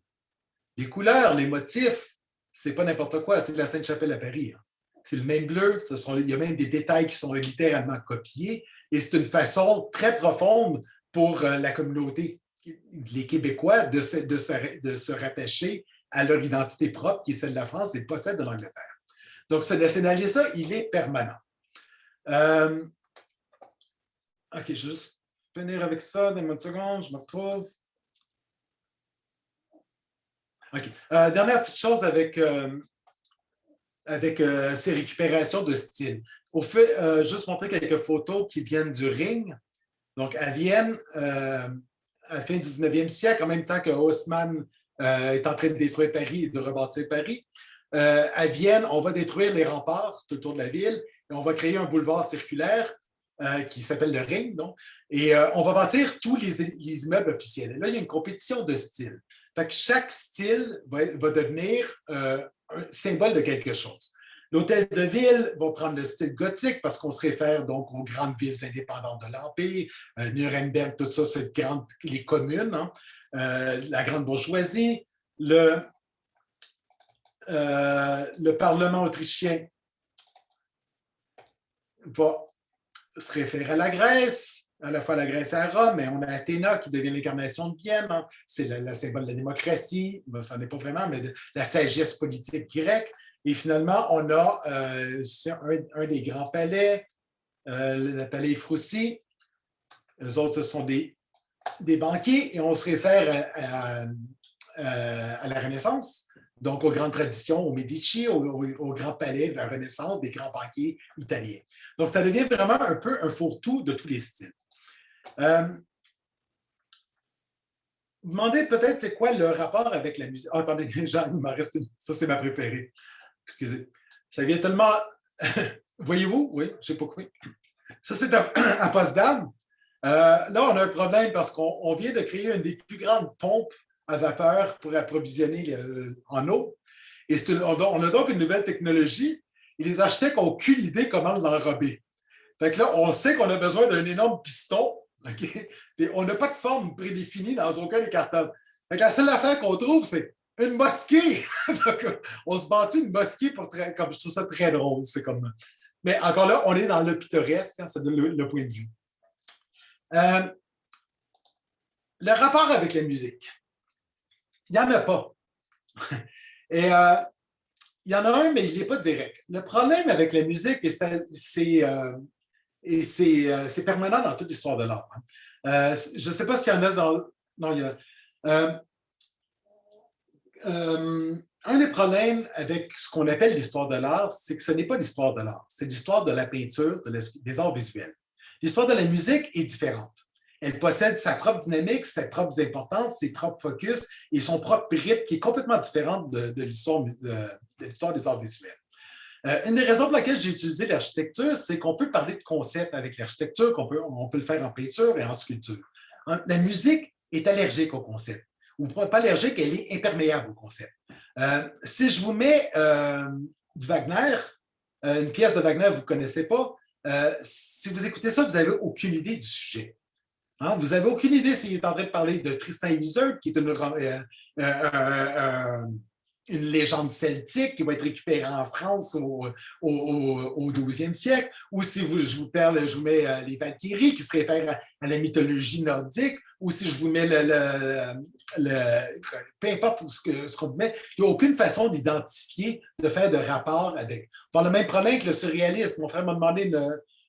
Les couleurs, les motifs, c'est pas n'importe quoi, c'est de la Sainte-Chapelle à Paris. Hein. C'est le même bleu, il y a même des détails qui sont littéralement copiés, et c'est une façon très profonde pour la communauté, les Québécois, de se rattacher à leur identité propre, qui est celle de la France et pas celle de l'Angleterre. Donc, ce nationalisme-là, il est permanent. OK, je vais juste finir avec ça. Donne-moi une seconde, je me retrouve. OK. Dernière petite chose avec ces récupérations de style. Juste montrer quelques photos qui viennent du Ring. Donc, à Vienne, à la fin du 19e siècle, en même temps que Haussmann est en train de détruire Paris et de rebâtir Paris. À Vienne, on va détruire les remparts tout autour de la ville et on va créer un boulevard circulaire qui s'appelle le Ring. Donc, et on va bâtir tous les immeubles officiels. Et là, il y a une compétition de style. Fait que chaque style va devenir un symbole de quelque chose. L'hôtel de ville va prendre le style gothique parce qu'on se réfère donc aux grandes villes indépendantes de l'Empire, Nuremberg, tout ça, c'est les communes, hein, la grande bourgeoisie. Le Parlement autrichien va se référer à la Grèce, à la fois la Grèce et à Rome, mais on a Athéna qui devient l'incarnation de Vienne. Hein. C'est le symbole de la démocratie, ben, ça n'est pas vraiment, mais de la sagesse politique grecque. Et finalement, on a un des grands palais, le palais Froussi. Eux autres, ce sont des banquiers et on se réfère à la Renaissance, donc aux grandes traditions, aux Médici, au grand palais de la Renaissance des grands banquiers italiens. Donc, ça devient vraiment un peu un fourre-tout de tous les styles. Vous demandez peut-être c'est quoi le rapport avec la musique. Oh, attendez, Jean, il m'en reste une. Ça, c'est ma préférée. Excusez. Ça vient tellement. Voyez-vous? Oui, je n'ai pas compris. Ça, c'est à Potsdam. Là, on a un problème parce qu'on vient de créer une des plus grandes pompes à vapeur pour approvisionner en eau. Et on a donc une nouvelle technologie et les architectes n'ont aucune idée comment l'enrober. Fait que là, on sait qu'on a besoin d'un énorme piston, okay? Et on n'a pas de forme prédéfinie dans aucun des cartons. Fait que la seule affaire qu'on trouve, c'est une mosquée. Donc, on se bâtit une mosquée comme je trouve ça très drôle. C'est comme... Mais encore là, on est dans le pittoresque, hein, ça donne le point de vue. Le rapport avec la musique. Il n'y en a pas. Et il y en a un, mais il n'est pas direct. Le problème avec la musique, et c'est permanent dans toute l'histoire de l'art. Hein. Je ne sais pas s'il y en a dans... Non, il y a... un des problèmes avec ce qu'on appelle l'histoire de l'art, c'est que ce n'est pas l'histoire de l'art, c'est l'histoire de la peinture, des arts visuels. L'histoire de la musique est différente. Elle possède sa propre dynamique, ses propres importances, ses propres focus et son propre rythme qui est complètement différente de l'histoire des arts visuels. Une des raisons pour lesquelles j'ai utilisé l'architecture, c'est qu'on peut parler de concept avec l'architecture, on peut le faire en peinture et en sculpture. La musique est allergique au concept. Ou pas allergique, elle est imperméable au concept. Si je vous mets du Wagner, une pièce de Wagner que vous ne connaissez pas, si vous écoutez ça, vous n'avez aucune idée du sujet. Hein? Vous n'avez aucune idée s'il est en train de parler de Tristan et Isolde, qui est une légende celtique qui va être récupérée en France au 12e siècle, ou si je vous mets les Valkyries qui se réfèrent à la mythologie nordique, ou si je vous mets peu importe ce qu'on vous met, il n'y a aucune façon d'identifier, de faire de rapport avec. On a le même problème que le surréalisme. Mon frère m'a demandé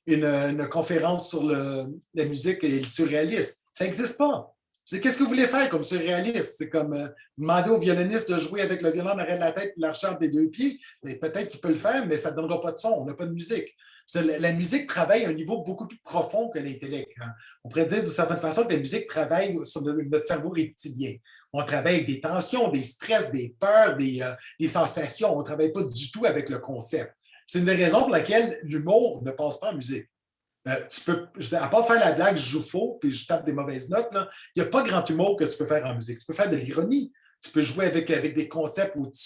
une conférence sur la musique et le surréalisme. Ça n'existe pas. Qu'est-ce que vous voulez faire comme surréaliste? C'est comme vous demandez au violoniste de jouer avec le violon en arrière de la tête et l'archet des deux pieds. Peut-être qu'il peut le faire, mais ça ne donnera pas de son. On n'a pas de musique. La musique travaille à un niveau beaucoup plus profond que l'intellect. Hein. On pourrait dire de certaine façon que la musique travaille sur notre cerveau reptilien. On travaille avec des tensions, des stress, des peurs, des sensations. On ne travaille pas du tout avec le concept. C'est une des raisons pour laquelle l'humour ne passe pas en musique. À part faire la blague, je joue faux puis je tape des mauvaises notes, il n'y a pas grand humour que tu peux faire en musique. Tu peux faire de l'ironie, tu peux jouer avec des concepts où tu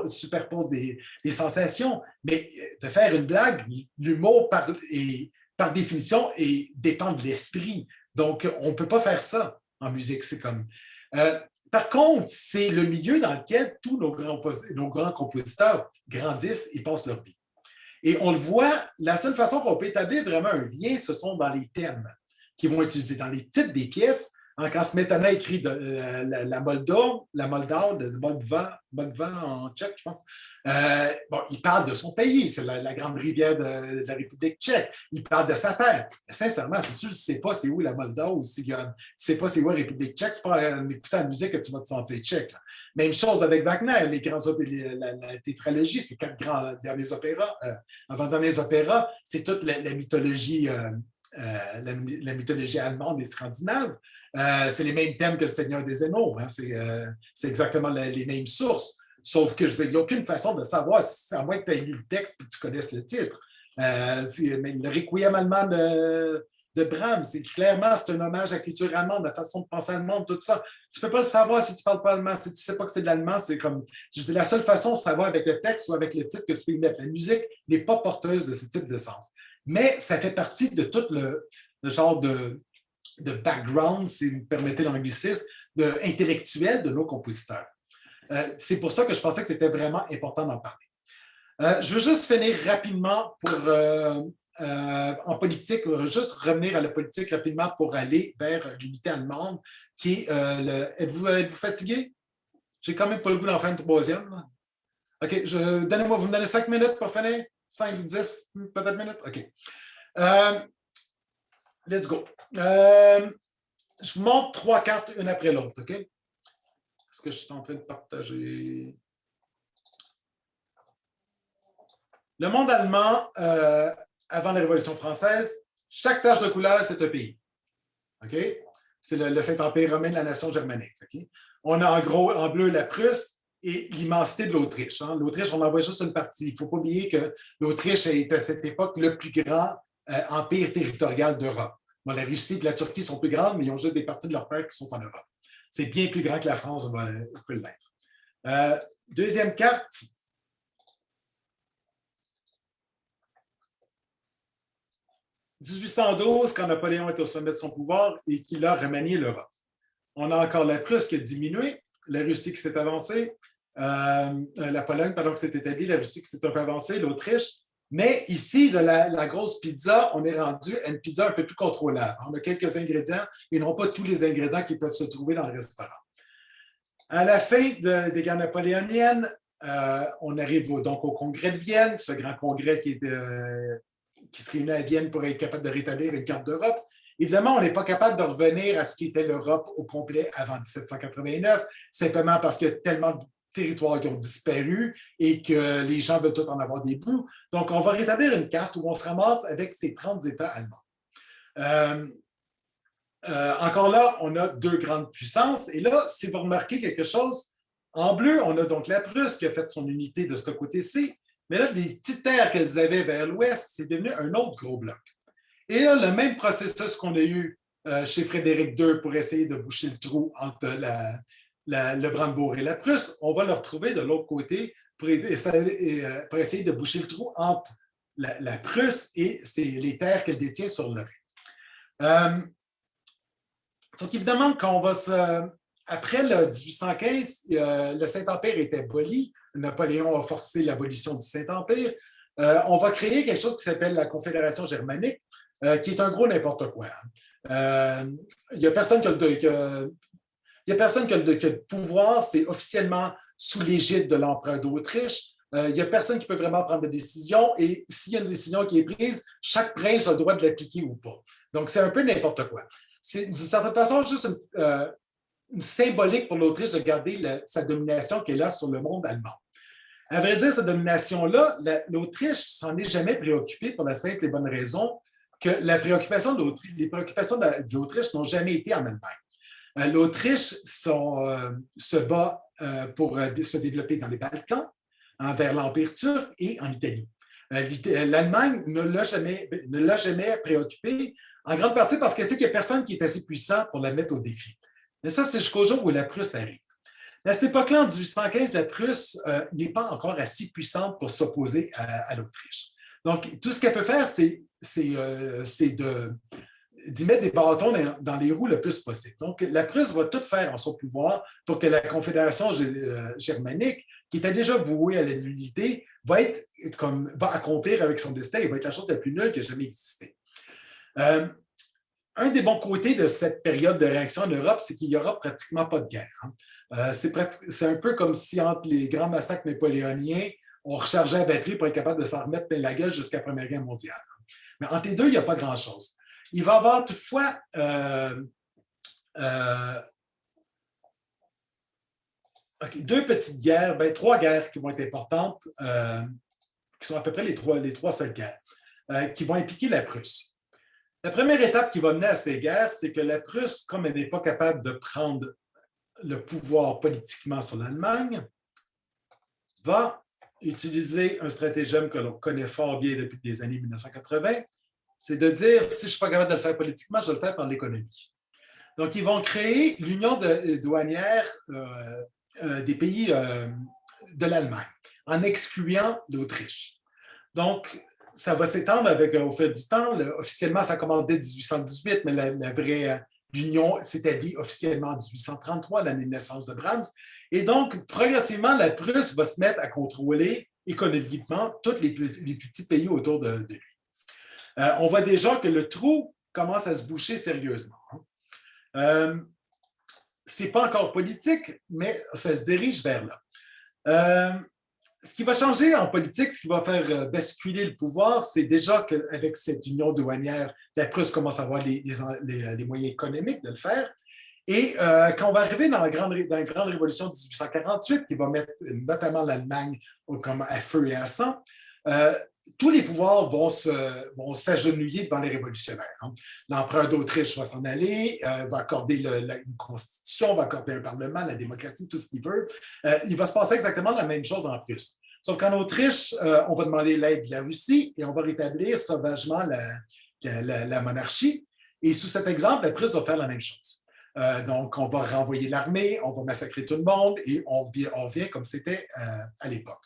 superposes des sensations, mais de faire une blague, l'humour, par définition, dépend de l'esprit. Donc, on ne peut pas faire ça en musique. C'est comme... par contre, c'est le milieu dans lequel tous nos grands compositeurs grandissent et passent leur vie. Et on le voit, la seule façon qu'on peut établir vraiment un lien, ce sont dans les thèmes qui vont utiliser, dans les titres des pièces. Quand Smetana écrit la Moldave, Moldva en tchèque, je pense, il parle de son pays, c'est la grande rivière de la République tchèque. Il parle de sa terre. Sincèrement, si tu ne sais pas c'est où la Moldave ou si tu ne sais pas c'est où la République tchèque, c'est pas en écoutant la musique que tu vas te sentir tchèque. Là. Même chose avec Wagner, les grands la tétralogie, ces 4 grands derniers opéras, avant-derniers opéras, c'est toute la mythologie la mythologie allemande et scandinave. C'est les mêmes thèmes que le Seigneur des Anneaux. Hein. C'est exactement les mêmes sources. Sauf que il n'y a aucune façon de savoir, à moins que tu aies lu le texte et que tu connaisses le titre. Le Requiem allemand de Brahms, c'est un hommage à la culture allemande, la façon de penser allemande, tout ça. Tu ne peux pas le savoir si tu ne parles pas allemand, si tu ne sais pas que c'est de l'allemand, c'est comme. C'est la seule façon de savoir avec le texte ou avec le titre que tu peux y mettre. La musique n'est pas porteuse de ce type de sens. Mais ça fait partie de tout le genre de background, si vous me permettez l'anglicisme, intellectuel de nos compositeurs. C'est pour ça que je pensais que c'était vraiment important d'en parler. Je veux juste finir rapidement en politique, juste revenir à la politique rapidement pour aller vers l'unité allemande, qui est êtes-vous fatigué? J'ai quand même pas le goût d'en faire une troisième. Là. OK, vous me donnez 5 minutes pour finir? 5, 10, peut-être minutes? OK. Let's go. Je vous montre 3 cartes une après l'autre, OK? Est-ce que je suis en train de partager? Le monde allemand, avant la Révolution française, chaque tache de couleur, c'est un pays. OK? C'est le Saint-Empire romain de la nation germanique. OK? On a en gros, en bleu, la Prusse et l'immensité de l'Autriche. Hein? L'Autriche, on en voit juste une partie. Il ne faut pas oublier que l'Autriche est à cette époque le plus grand empire territorial d'Europe. Bon, la Russie et la Turquie sont plus grandes, mais ils ont juste des parties de leur terre qui sont en Europe. C'est bien plus grand que la France peut l'être. Deuxième carte. « 1812, quand Napoléon est au sommet de son pouvoir et qu'il a remanié l'Europe. On a encore la Prusse qui a diminué, la Russie qui s'est avancée, la Pologne, pardon, qui s'est établie, la Russie qui s'est un peu avancée, l'Autriche. Mais ici, de la grosse pizza, on est rendu à une pizza un peu plus contrôlable. On a quelques ingrédients, mais non pas tous les ingrédients qui peuvent se trouver dans le restaurant. À la fin des guerres napoléoniennes, on arrive donc au Congrès de Vienne, ce grand congrès qui se réunit à Vienne pour être capable de rétablir une carte d'Europe. Évidemment, on n'est pas capable de revenir à ce qui était l'Europe au complet avant 1789, simplement parce qu'il y a tellement de territoires qui ont disparu et que les gens veulent tout en avoir des bouts. Donc, on va rétablir une carte où on se ramasse avec ces 30 États allemands. Encore là, on a 2 grandes puissances. Et là, si vous remarquez quelque chose, en bleu, on a donc la Prusse qui a fait son unité de ce côté-ci. Mais là, des petites terres qu'elles avaient vers l'ouest, c'est devenu un autre gros bloc. Et là, le même processus qu'on a eu chez Frédéric II pour essayer de boucher le trou entre le Brandebourg et la Prusse, on va le retrouver de l'autre côté pour essayer de boucher le trou entre la Prusse et les terres qu'elle détient sur le Rhin. Donc, évidemment, quand on va après le 1815, le Saint-Empire est aboli. Napoléon a forcé l'abolition du Saint-Empire. On va créer quelque chose qui s'appelle la Confédération germanique, qui est un gros n'importe quoi. Il n'y a personne qui a le pouvoir. C'est officiellement sous l'égide de l'empereur d'Autriche. Il n'y a personne qui peut vraiment prendre de décision. Et s'il y a une décision qui est prise, chaque prince a le droit de l'appliquer ou pas. Donc, c'est un peu n'importe quoi. C'est d'une certaine façon juste une symbolique pour l'Autriche de garder sa domination qu'elle a sur le monde allemand. À vrai dire, cette domination-là, l'Autriche s'en est jamais préoccupée pour la simple et bonne raison que les préoccupations de l'Autriche n'ont jamais été en Allemagne. L'Autriche se bat pour se développer dans les Balkans, vers l'Empire turc et en Italie. L'Allemagne ne l'a jamais préoccupée, en grande partie parce qu'elle sait qu'il n'y a personne qui est assez puissant pour la mettre au défi. Mais ça, c'est jusqu'au jour où la Prusse arrive. À cette époque-là, en 1815, la Prusse n'est pas encore assez puissante pour s'opposer à l'Autriche. Donc, tout ce qu'elle peut faire, c'est d'y mettre des bâtons dans les roues le plus possible. Donc, la Prusse va tout faire en son pouvoir pour que la Confédération germanique, qui était déjà vouée à l'unité, va accomplir avec son destin et va être la chose la plus nulle qui a jamais existé. Un des bons côtés de cette période de réaction en Europe, c'est qu'il n'y aura pratiquement pas de guerre. Hein. C'est un peu comme si entre les grands massacres napoléoniens, on rechargeait la batterie pour être capable de s'en remettre plein la gueule jusqu'à la Première Guerre mondiale. Mais entre les deux, il n'y a pas grand-chose. Il va y avoir toutefois deux petites guerres, 3 guerres qui vont être importantes, qui sont à peu près les trois seules guerres, qui vont impliquer la Prusse. La première étape qui va mener à ces guerres, c'est que la Prusse, comme elle n'est pas capable de prendre le pouvoir politiquement sur l'Allemagne, va utiliser un stratagème que l'on connaît fort bien depuis les années 1980, c'est de dire, si je ne suis pas capable de le faire politiquement, je vais le faire par l'économie. Donc, ils vont créer l'union douanière des pays de l'Allemagne, en excluant l'Autriche. Donc, ça va s'étendre au fil du temps. Officiellement, ça commence dès 1818, mais la vraie union s'établit officiellement en 1833, l'année de naissance de Brahms. Et donc, progressivement, la Prusse va se mettre à contrôler économiquement tous les petits pays autour de lui. On voit déjà que le trou commence à se boucher sérieusement. Ce n'est pas encore politique, mais ça se dirige vers là. Ce qui va changer en politique, ce qui va faire basculer le pouvoir, c'est déjà qu'avec cette union douanière, la Prusse commence à avoir les moyens économiques de le faire. Et quand on va arriver dans la grande révolution de 1848, qui va mettre notamment l'Allemagne comme à feu et à sang, tous les pouvoirs vont s'agenouiller devant les révolutionnaires. Hein. L'empereur d'Autriche va s'en aller, va accorder une constitution, va accorder un parlement, la démocratie, tout ce qu'il veut. Il va se passer exactement la même chose en Prusse. Sauf qu'en Autriche, on va demander l'aide de la Russie et on va rétablir sauvagement la monarchie. Et sous cet exemple, la Prusse va faire la même chose. Donc, on va renvoyer l'armée, on va massacrer tout le monde et on vient comme c'était à l'époque.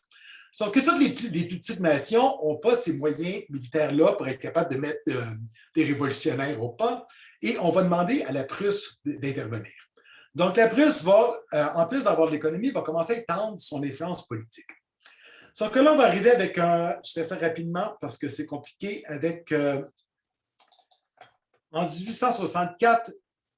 Sauf que toutes les plus petites nations n'ont pas ces moyens militaires-là pour être capables de mettre des révolutionnaires au pas, et on va demander à la Prusse d'intervenir. Donc, la Prusse va, en plus d'avoir de l'économie, va commencer à étendre son influence politique. Sauf que là, on va arriver avec je fais ça rapidement parce que c'est compliqué, avec en 1864,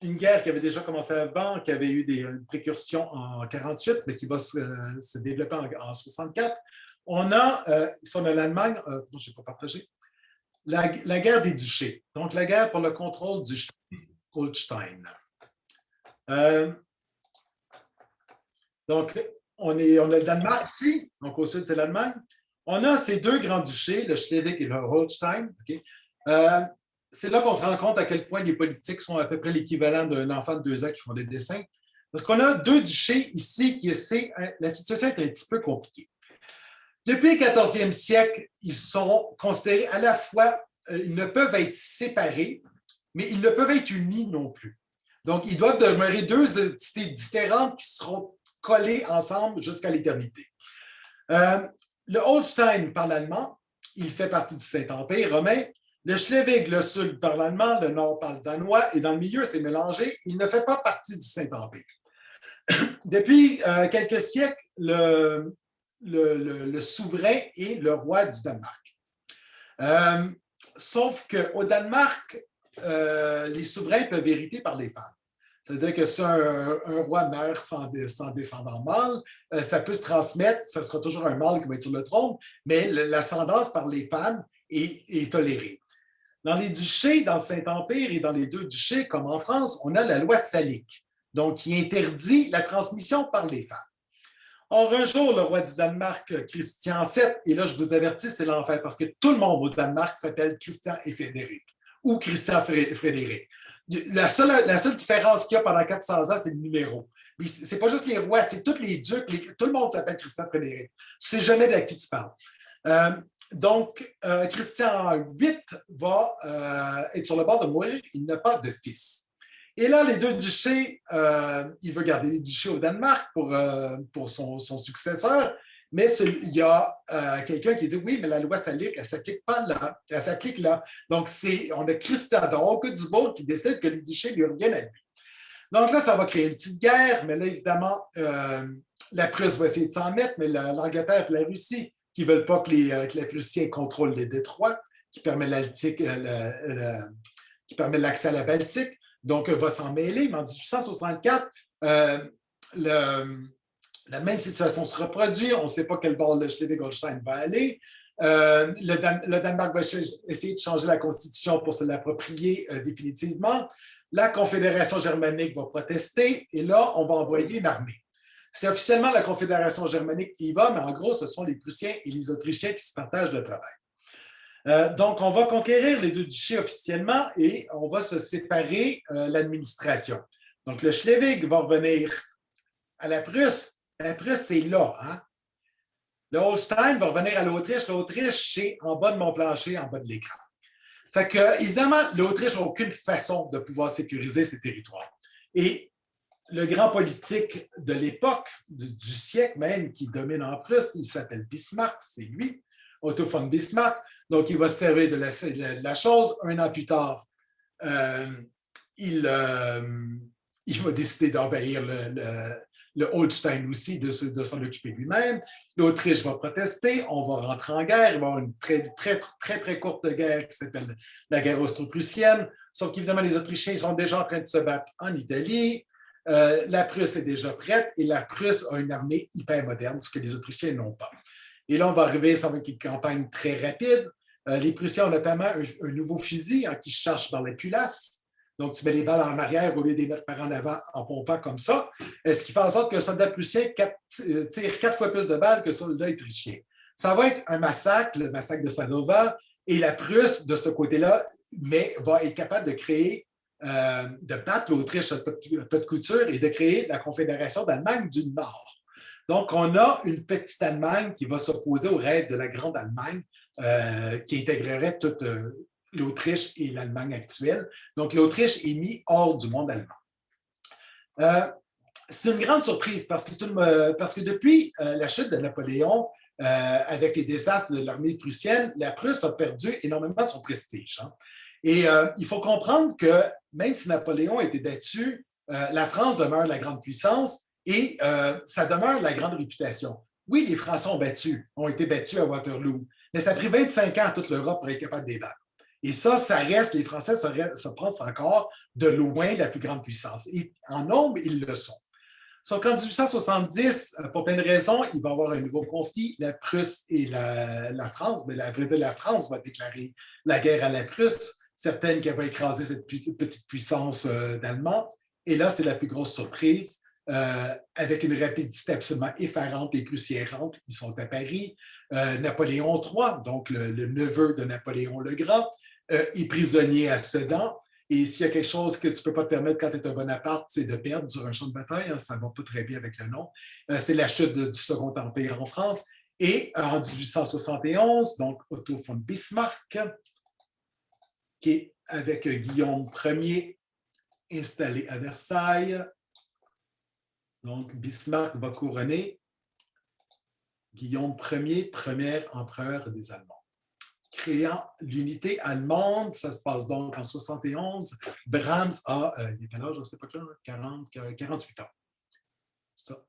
une guerre qui avait déjà commencé avant, qui avait eu des précursions en 1948, mais qui va se développer en 1964. On a, l'Allemagne, je n'ai pas partagé, la guerre des duchés. Donc, la guerre pour le contrôle du Holstein. Donc, on a le Danemark ici, donc au sud, c'est l'Allemagne. On a ces deux grands duchés, le Schleswig et le Holstein. Okay? C'est là qu'on se rend compte à quel point les politiques sont à peu près l'équivalent d'un enfant de 2 ans qui font des dessins. Parce qu'on a deux duchés ici, la situation est un petit peu compliquée. Depuis le 14e siècle, ils sont considérés à la fois, ils ne peuvent être séparés, mais ils ne peuvent être unis non plus. Donc, ils doivent demeurer deux entités différentes qui seront collées ensemble jusqu'à l'éternité. Le Holstein parle allemand, il fait partie du Saint-Empire romain. Le Schleswig, le sud, parle allemand, le nord parle danois, et dans le milieu, c'est mélangé. Il ne fait pas partie du Saint-Empire. Depuis quelques siècles, le souverain est le roi du Danemark. Sauf qu'au Danemark, les souverains peuvent hériter par les femmes. C'est-à-dire que si un roi meurt sans descendant mâle, ça peut se transmettre, ça sera toujours un mâle qui va être sur le trône, mais l'ascendance par les femmes est tolérée. Dans les duchés, dans le Saint-Empire et dans les deux duchés, comme en France, on a la loi salique, donc qui interdit la transmission par les femmes. Or, un jour, le roi du Danemark, Christian VII, et là, je vous avertis, c'est l'enfer, parce que tout le monde au Danemark s'appelle Christian et Frédéric, ou Christian Frédéric. La seule différence qu'il y a pendant 400 ans, c'est le numéro. Mais ce n'est pas juste les rois, c'est tous les ducs, tout le monde s'appelle Christian Frédéric. Tu ne sais jamais de qui tu parles. Donc, Christian VIII va être sur le bord de mourir, il n'a pas de fils. Et là, les deux duchés, il veut garder les duchés au Danemark pour son successeur, mais il y a quelqu'un qui dit oui, mais la loi salique, elle ne s'applique pas là, elle s'applique là. Donc, on a Christian d'Oldenburg qui décide que les duchés lui reviennent à lui. Donc là, ça va créer une petite guerre, mais là, évidemment, la Prusse va essayer de s'en mettre, mais l'Angleterre et la Russie qui ne veulent pas que les Prussiens contrôlent les détroits, qui permet l'accès à la Baltique, donc va s'en mêler. Mais en 1864, la même situation se reproduit. On ne sait pas quel bord le Schleswig-Holstein va aller. Le Danemark va essayer de changer la Constitution pour se l'approprier définitivement. La Confédération germanique va protester et là, on va envoyer une armée. C'est officiellement la Confédération germanique qui y va, mais en gros, ce sont les Prussiens et les Autrichiens qui se partagent le travail. Donc, on va conquérir les deux duchés officiellement et on va se séparer l'administration. Donc, le Schleswig va revenir à la Prusse. La Prusse, c'est là. Hein? Le Holstein va revenir à l'Autriche. L'Autriche, c'est en bas de mon plancher, en bas de l'écran. Fait que, évidemment, l'Autriche n'a aucune façon de pouvoir sécuriser ses territoires. Et le grand politique de l'époque, du siècle même, qui domine en Prusse, il s'appelle Bismarck, c'est lui, Otto von Bismarck. Donc, il va se servir de la chose. Un an plus tard, il va décider d'envahir le Holstein aussi, de s'en occuper lui-même. L'Autriche va protester, on va rentrer en guerre, il va y avoir une très courte guerre qui s'appelle la guerre austro-prussienne, sauf qu'évidemment, les Autrichiens sont déjà en train de se battre en Italie, la Prusse est déjà prête et la Prusse a une armée hyper moderne, ce que les Autrichiens n'ont pas. Et là, on va arriver avec une campagne très rapide. Les Prussiens ont notamment un nouveau fusil qui se charge dans la culasse. Donc, tu mets les balles en arrière au lieu de les mettre par en avant en pompant comme ça. Ce qui fait en sorte que le soldat prussien tire 4 fois plus de balles que le soldat autrichien. Ça va être un massacre, le massacre de Sadova, et la Prusse, de ce côté-là, va être capable de créer, de battre l'Autriche à peu de couture et de créer la Confédération d'Allemagne du Nord. Donc, on a une petite Allemagne qui va s'opposer au rêve de la Grande Allemagne, qui intégrerait toute l'Autriche et l'Allemagne actuelle. Donc, l'Autriche est mise hors du monde allemand. C'est une grande surprise parce que depuis la chute de Napoléon, avec les désastres de l'armée prussienne, la Prusse a perdu énormément son prestige. Hein. Et il faut comprendre que même si Napoléon a été battu, la France demeure la grande puissance et ça demeure la grande réputation. Oui, les Français ont été battus à Waterloo, mais ça a pris 25 ans à toute l'Europe pour être capable de les battre. Et ça reste, les Français se pensent encore de loin la plus grande puissance. Et en nombre, ils le sont. Sauf qu'en 1870, pour plein de raisons, il va y avoir un nouveau conflit, la Prusse et la France. Mais la France va déclarer la guerre à la Prusse, certaines qui vont écraser cette petite puissance d'Allemands. Et là, c'est la plus grosse surprise. Avec une rapidité absolument effarante, les Prussiens rentrent, ils sont à Paris. Napoléon III, donc le neveu de Napoléon le Grand, est prisonnier à Sedan. Et s'il y a quelque chose que tu ne peux pas te permettre quand tu es un Bonaparte, c'est de perdre sur un champ de bataille. Hein, ça ne va pas très bien avec le nom. C'est la chute du Second Empire en France. Et en 1871, donc Otto von Bismarck, qui est avec Guillaume Ier installé à Versailles. Donc, Bismarck va couronner Guillaume Ier, premier empereur des Allemands. Créant l'unité allemande, ça se passe donc en 71. Brahms a, il a quel âge à cette époque-là? 48 ans.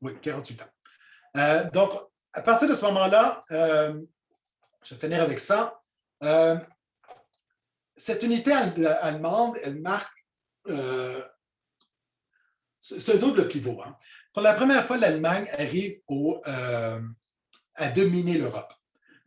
Oui, 48 ans. Donc, à partir de ce moment-là, je vais finir avec ça. Cette unité allemande, elle marque... c'est un double pivot. Hein. Pour la première fois, l'Allemagne arrive à dominer l'Europe.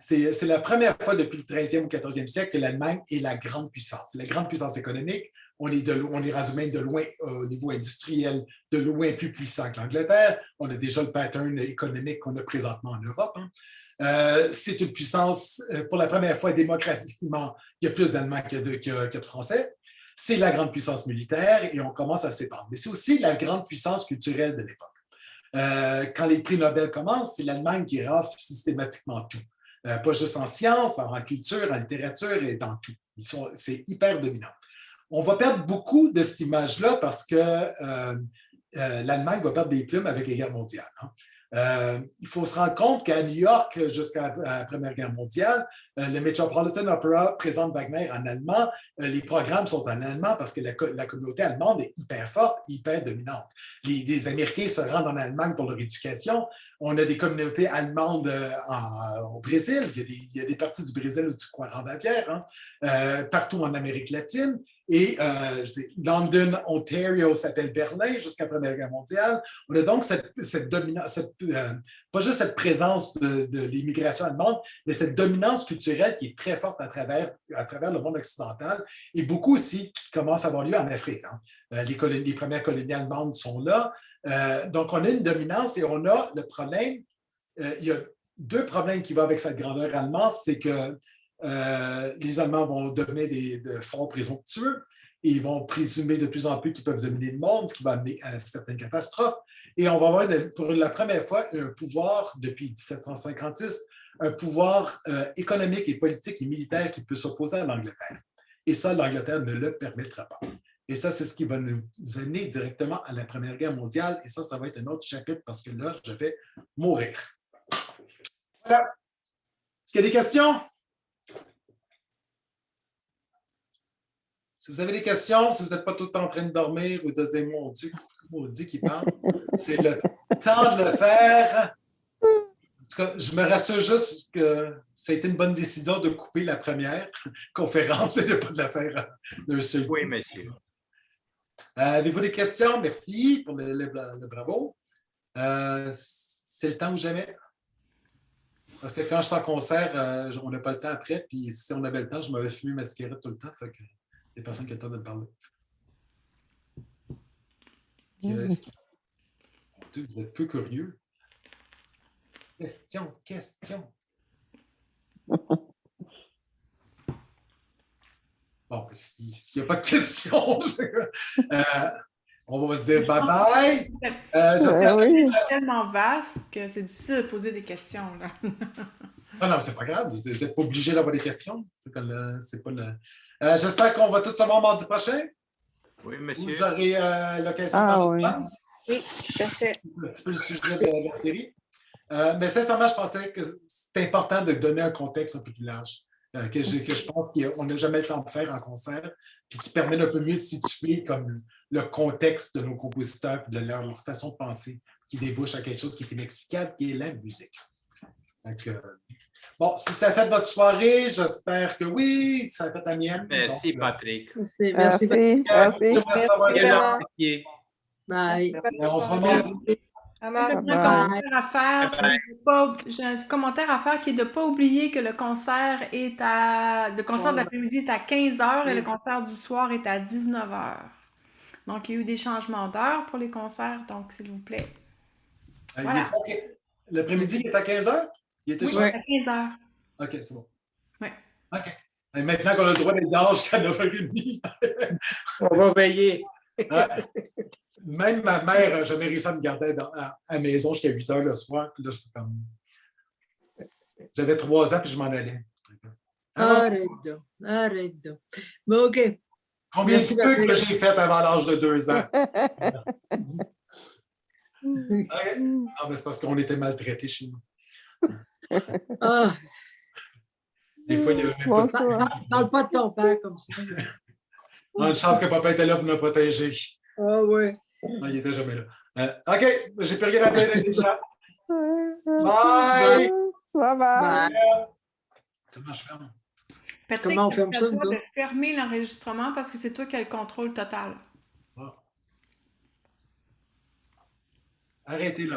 C'est la première fois depuis le 13e ou 14e siècle que l'Allemagne est la grande puissance. C'est la grande puissance économique. On est rendu de loin au niveau industriel, de loin plus puissant que l'Angleterre. On a déjà le pattern économique qu'on a présentement en Europe. Hein. C'est une puissance, pour la première fois démographiquement, il y a plus d'Allemands que de Français. C'est la grande puissance militaire et on commence à s'étendre. Mais c'est aussi la grande puissance culturelle de l'époque. Quand les prix Nobel commencent, c'est l'Allemagne qui rafle systématiquement tout. Pas juste en sciences, en culture, en littérature et dans tout. C'est hyper dominant. On va perdre beaucoup de cette image-là parce que l'Allemagne va perdre des plumes avec les guerres mondiales. Hein. Il faut se rendre compte qu'à New York, jusqu'à la Première Guerre mondiale, le Metropolitan Opera présente Wagner en allemand. Les programmes sont en allemand parce que la communauté allemande est hyper forte, hyper dominante. Les Américains se rendent en Allemagne pour leur éducation. On a des communautés allemandes au Brésil. Il y a des parties du Brésil où tu crois en Bavière, hein, partout en Amérique latine. Et London, Ontario s'appelle Berlin jusqu'à la Première Guerre mondiale. On a donc cette dominance, pas juste cette présence de l'immigration allemande, mais cette dominance culturelle qui est très forte à travers le monde occidental et beaucoup aussi qui commence à avoir lieu en Afrique. Hein. Les premières colonies allemandes sont là. Donc, on a une dominance et on a le problème. Il y a deux problèmes qui vont avec cette grandeur allemande, c'est que les Allemands vont devenir de forts présomptueux et ils vont présumer de plus en plus qu'ils peuvent dominer le monde, ce qui va amener à certaines catastrophes. Et on va avoir pour la première fois un pouvoir, depuis 1756, un pouvoir économique et politique et militaire qui peut s'opposer à l'Angleterre. Et ça, l'Angleterre ne le permettra pas. Et ça, c'est ce qui va nous amener directement à la Première Guerre mondiale. Et ça va être un autre chapitre parce que là, je vais mourir. Voilà. Est-ce qu'il y a des questions? Si vous avez des questions, si vous n'êtes pas tout le temps en train de dormir ou de dire « Mon Dieu, maudit qui parle », c'est le temps de le faire. En tout cas, je me rassure juste que ça a été une bonne décision de couper la première conférence et de ne pas de la faire d'un seul coup. Oui, monsieur. Avez-vous des questions? Merci pour le bravo. C'est le temps ou jamais? Parce que quand je suis en concert, on n'a pas le temps après, puis si on avait le temps, je m'avais fumé ma cigarette tout le temps, fait que il n'y a personne qui a le temps de me parler. Vous êtes peu curieux. Question. Bon, s'il n'y a pas de questions, on va se dire bye-bye. C'est tellement vaste que c'est difficile de poser des questions. Là. Non, c'est pas grave. Vous n'êtes pas obligé d'avoir des questions. J'espère qu'on va tous se voir mardi prochain. Oui, monsieur. Vous aurez l'occasion de parler. Oui, tout à fait. Un petit peu le sujet de la série. Mais sincèrement, je pensais que c'est important de donner un contexte un peu plus large, que je pense qu'on n'a jamais le temps de faire en concert, puis qui permet d'un peu mieux de situer comme le contexte de nos compositeurs et de leur façon de penser, qui débouche à quelque chose qui est inexplicable, qui est la musique. Donc, bon, si ça a fait votre soirée, j'espère que oui, ça a fait la mienne. Merci, donc, Patrick. Merci. Bye. On se revoit mardi. J'ai un commentaire à faire qui est de ne pas oublier que le concert de l'après-midi est à 15h et le concert du soir est à 19h. Donc, il y a eu des changements d'heure pour les concerts, donc s'il vous plaît. Voilà. L'après-midi, il est à 15h? Il était à 15h. OK, c'est bon. Oui. OK. Et maintenant qu'on a le droit d'être dehors jusqu'à 9h30. On va veiller. Même ma mère n'a jamais réussi à me garder à la maison jusqu'à 8h le soir. Puis là, c'est comme... J'avais 3 ans, puis je m'en allais. Arrête donc. Mais OK. Combien de trucs que j'ai fait avant l'âge de 2 ans? Okay. Non, mais c'est parce qu'on était maltraités chez nous. Des fois, il y a même pas de... Parle pas de ton père comme ça. On a une chance que papa était là pour nous protéger. Ah oui. Non, il n'était jamais là. OK, j'ai plus rien à dire déjà. Bye! Bye. Comment je ferme? Patrick, Comment on ferme ça, tu nous de autres? fermer l'enregistrement parce que c'est toi qui as le contrôle total. Arrêtez là.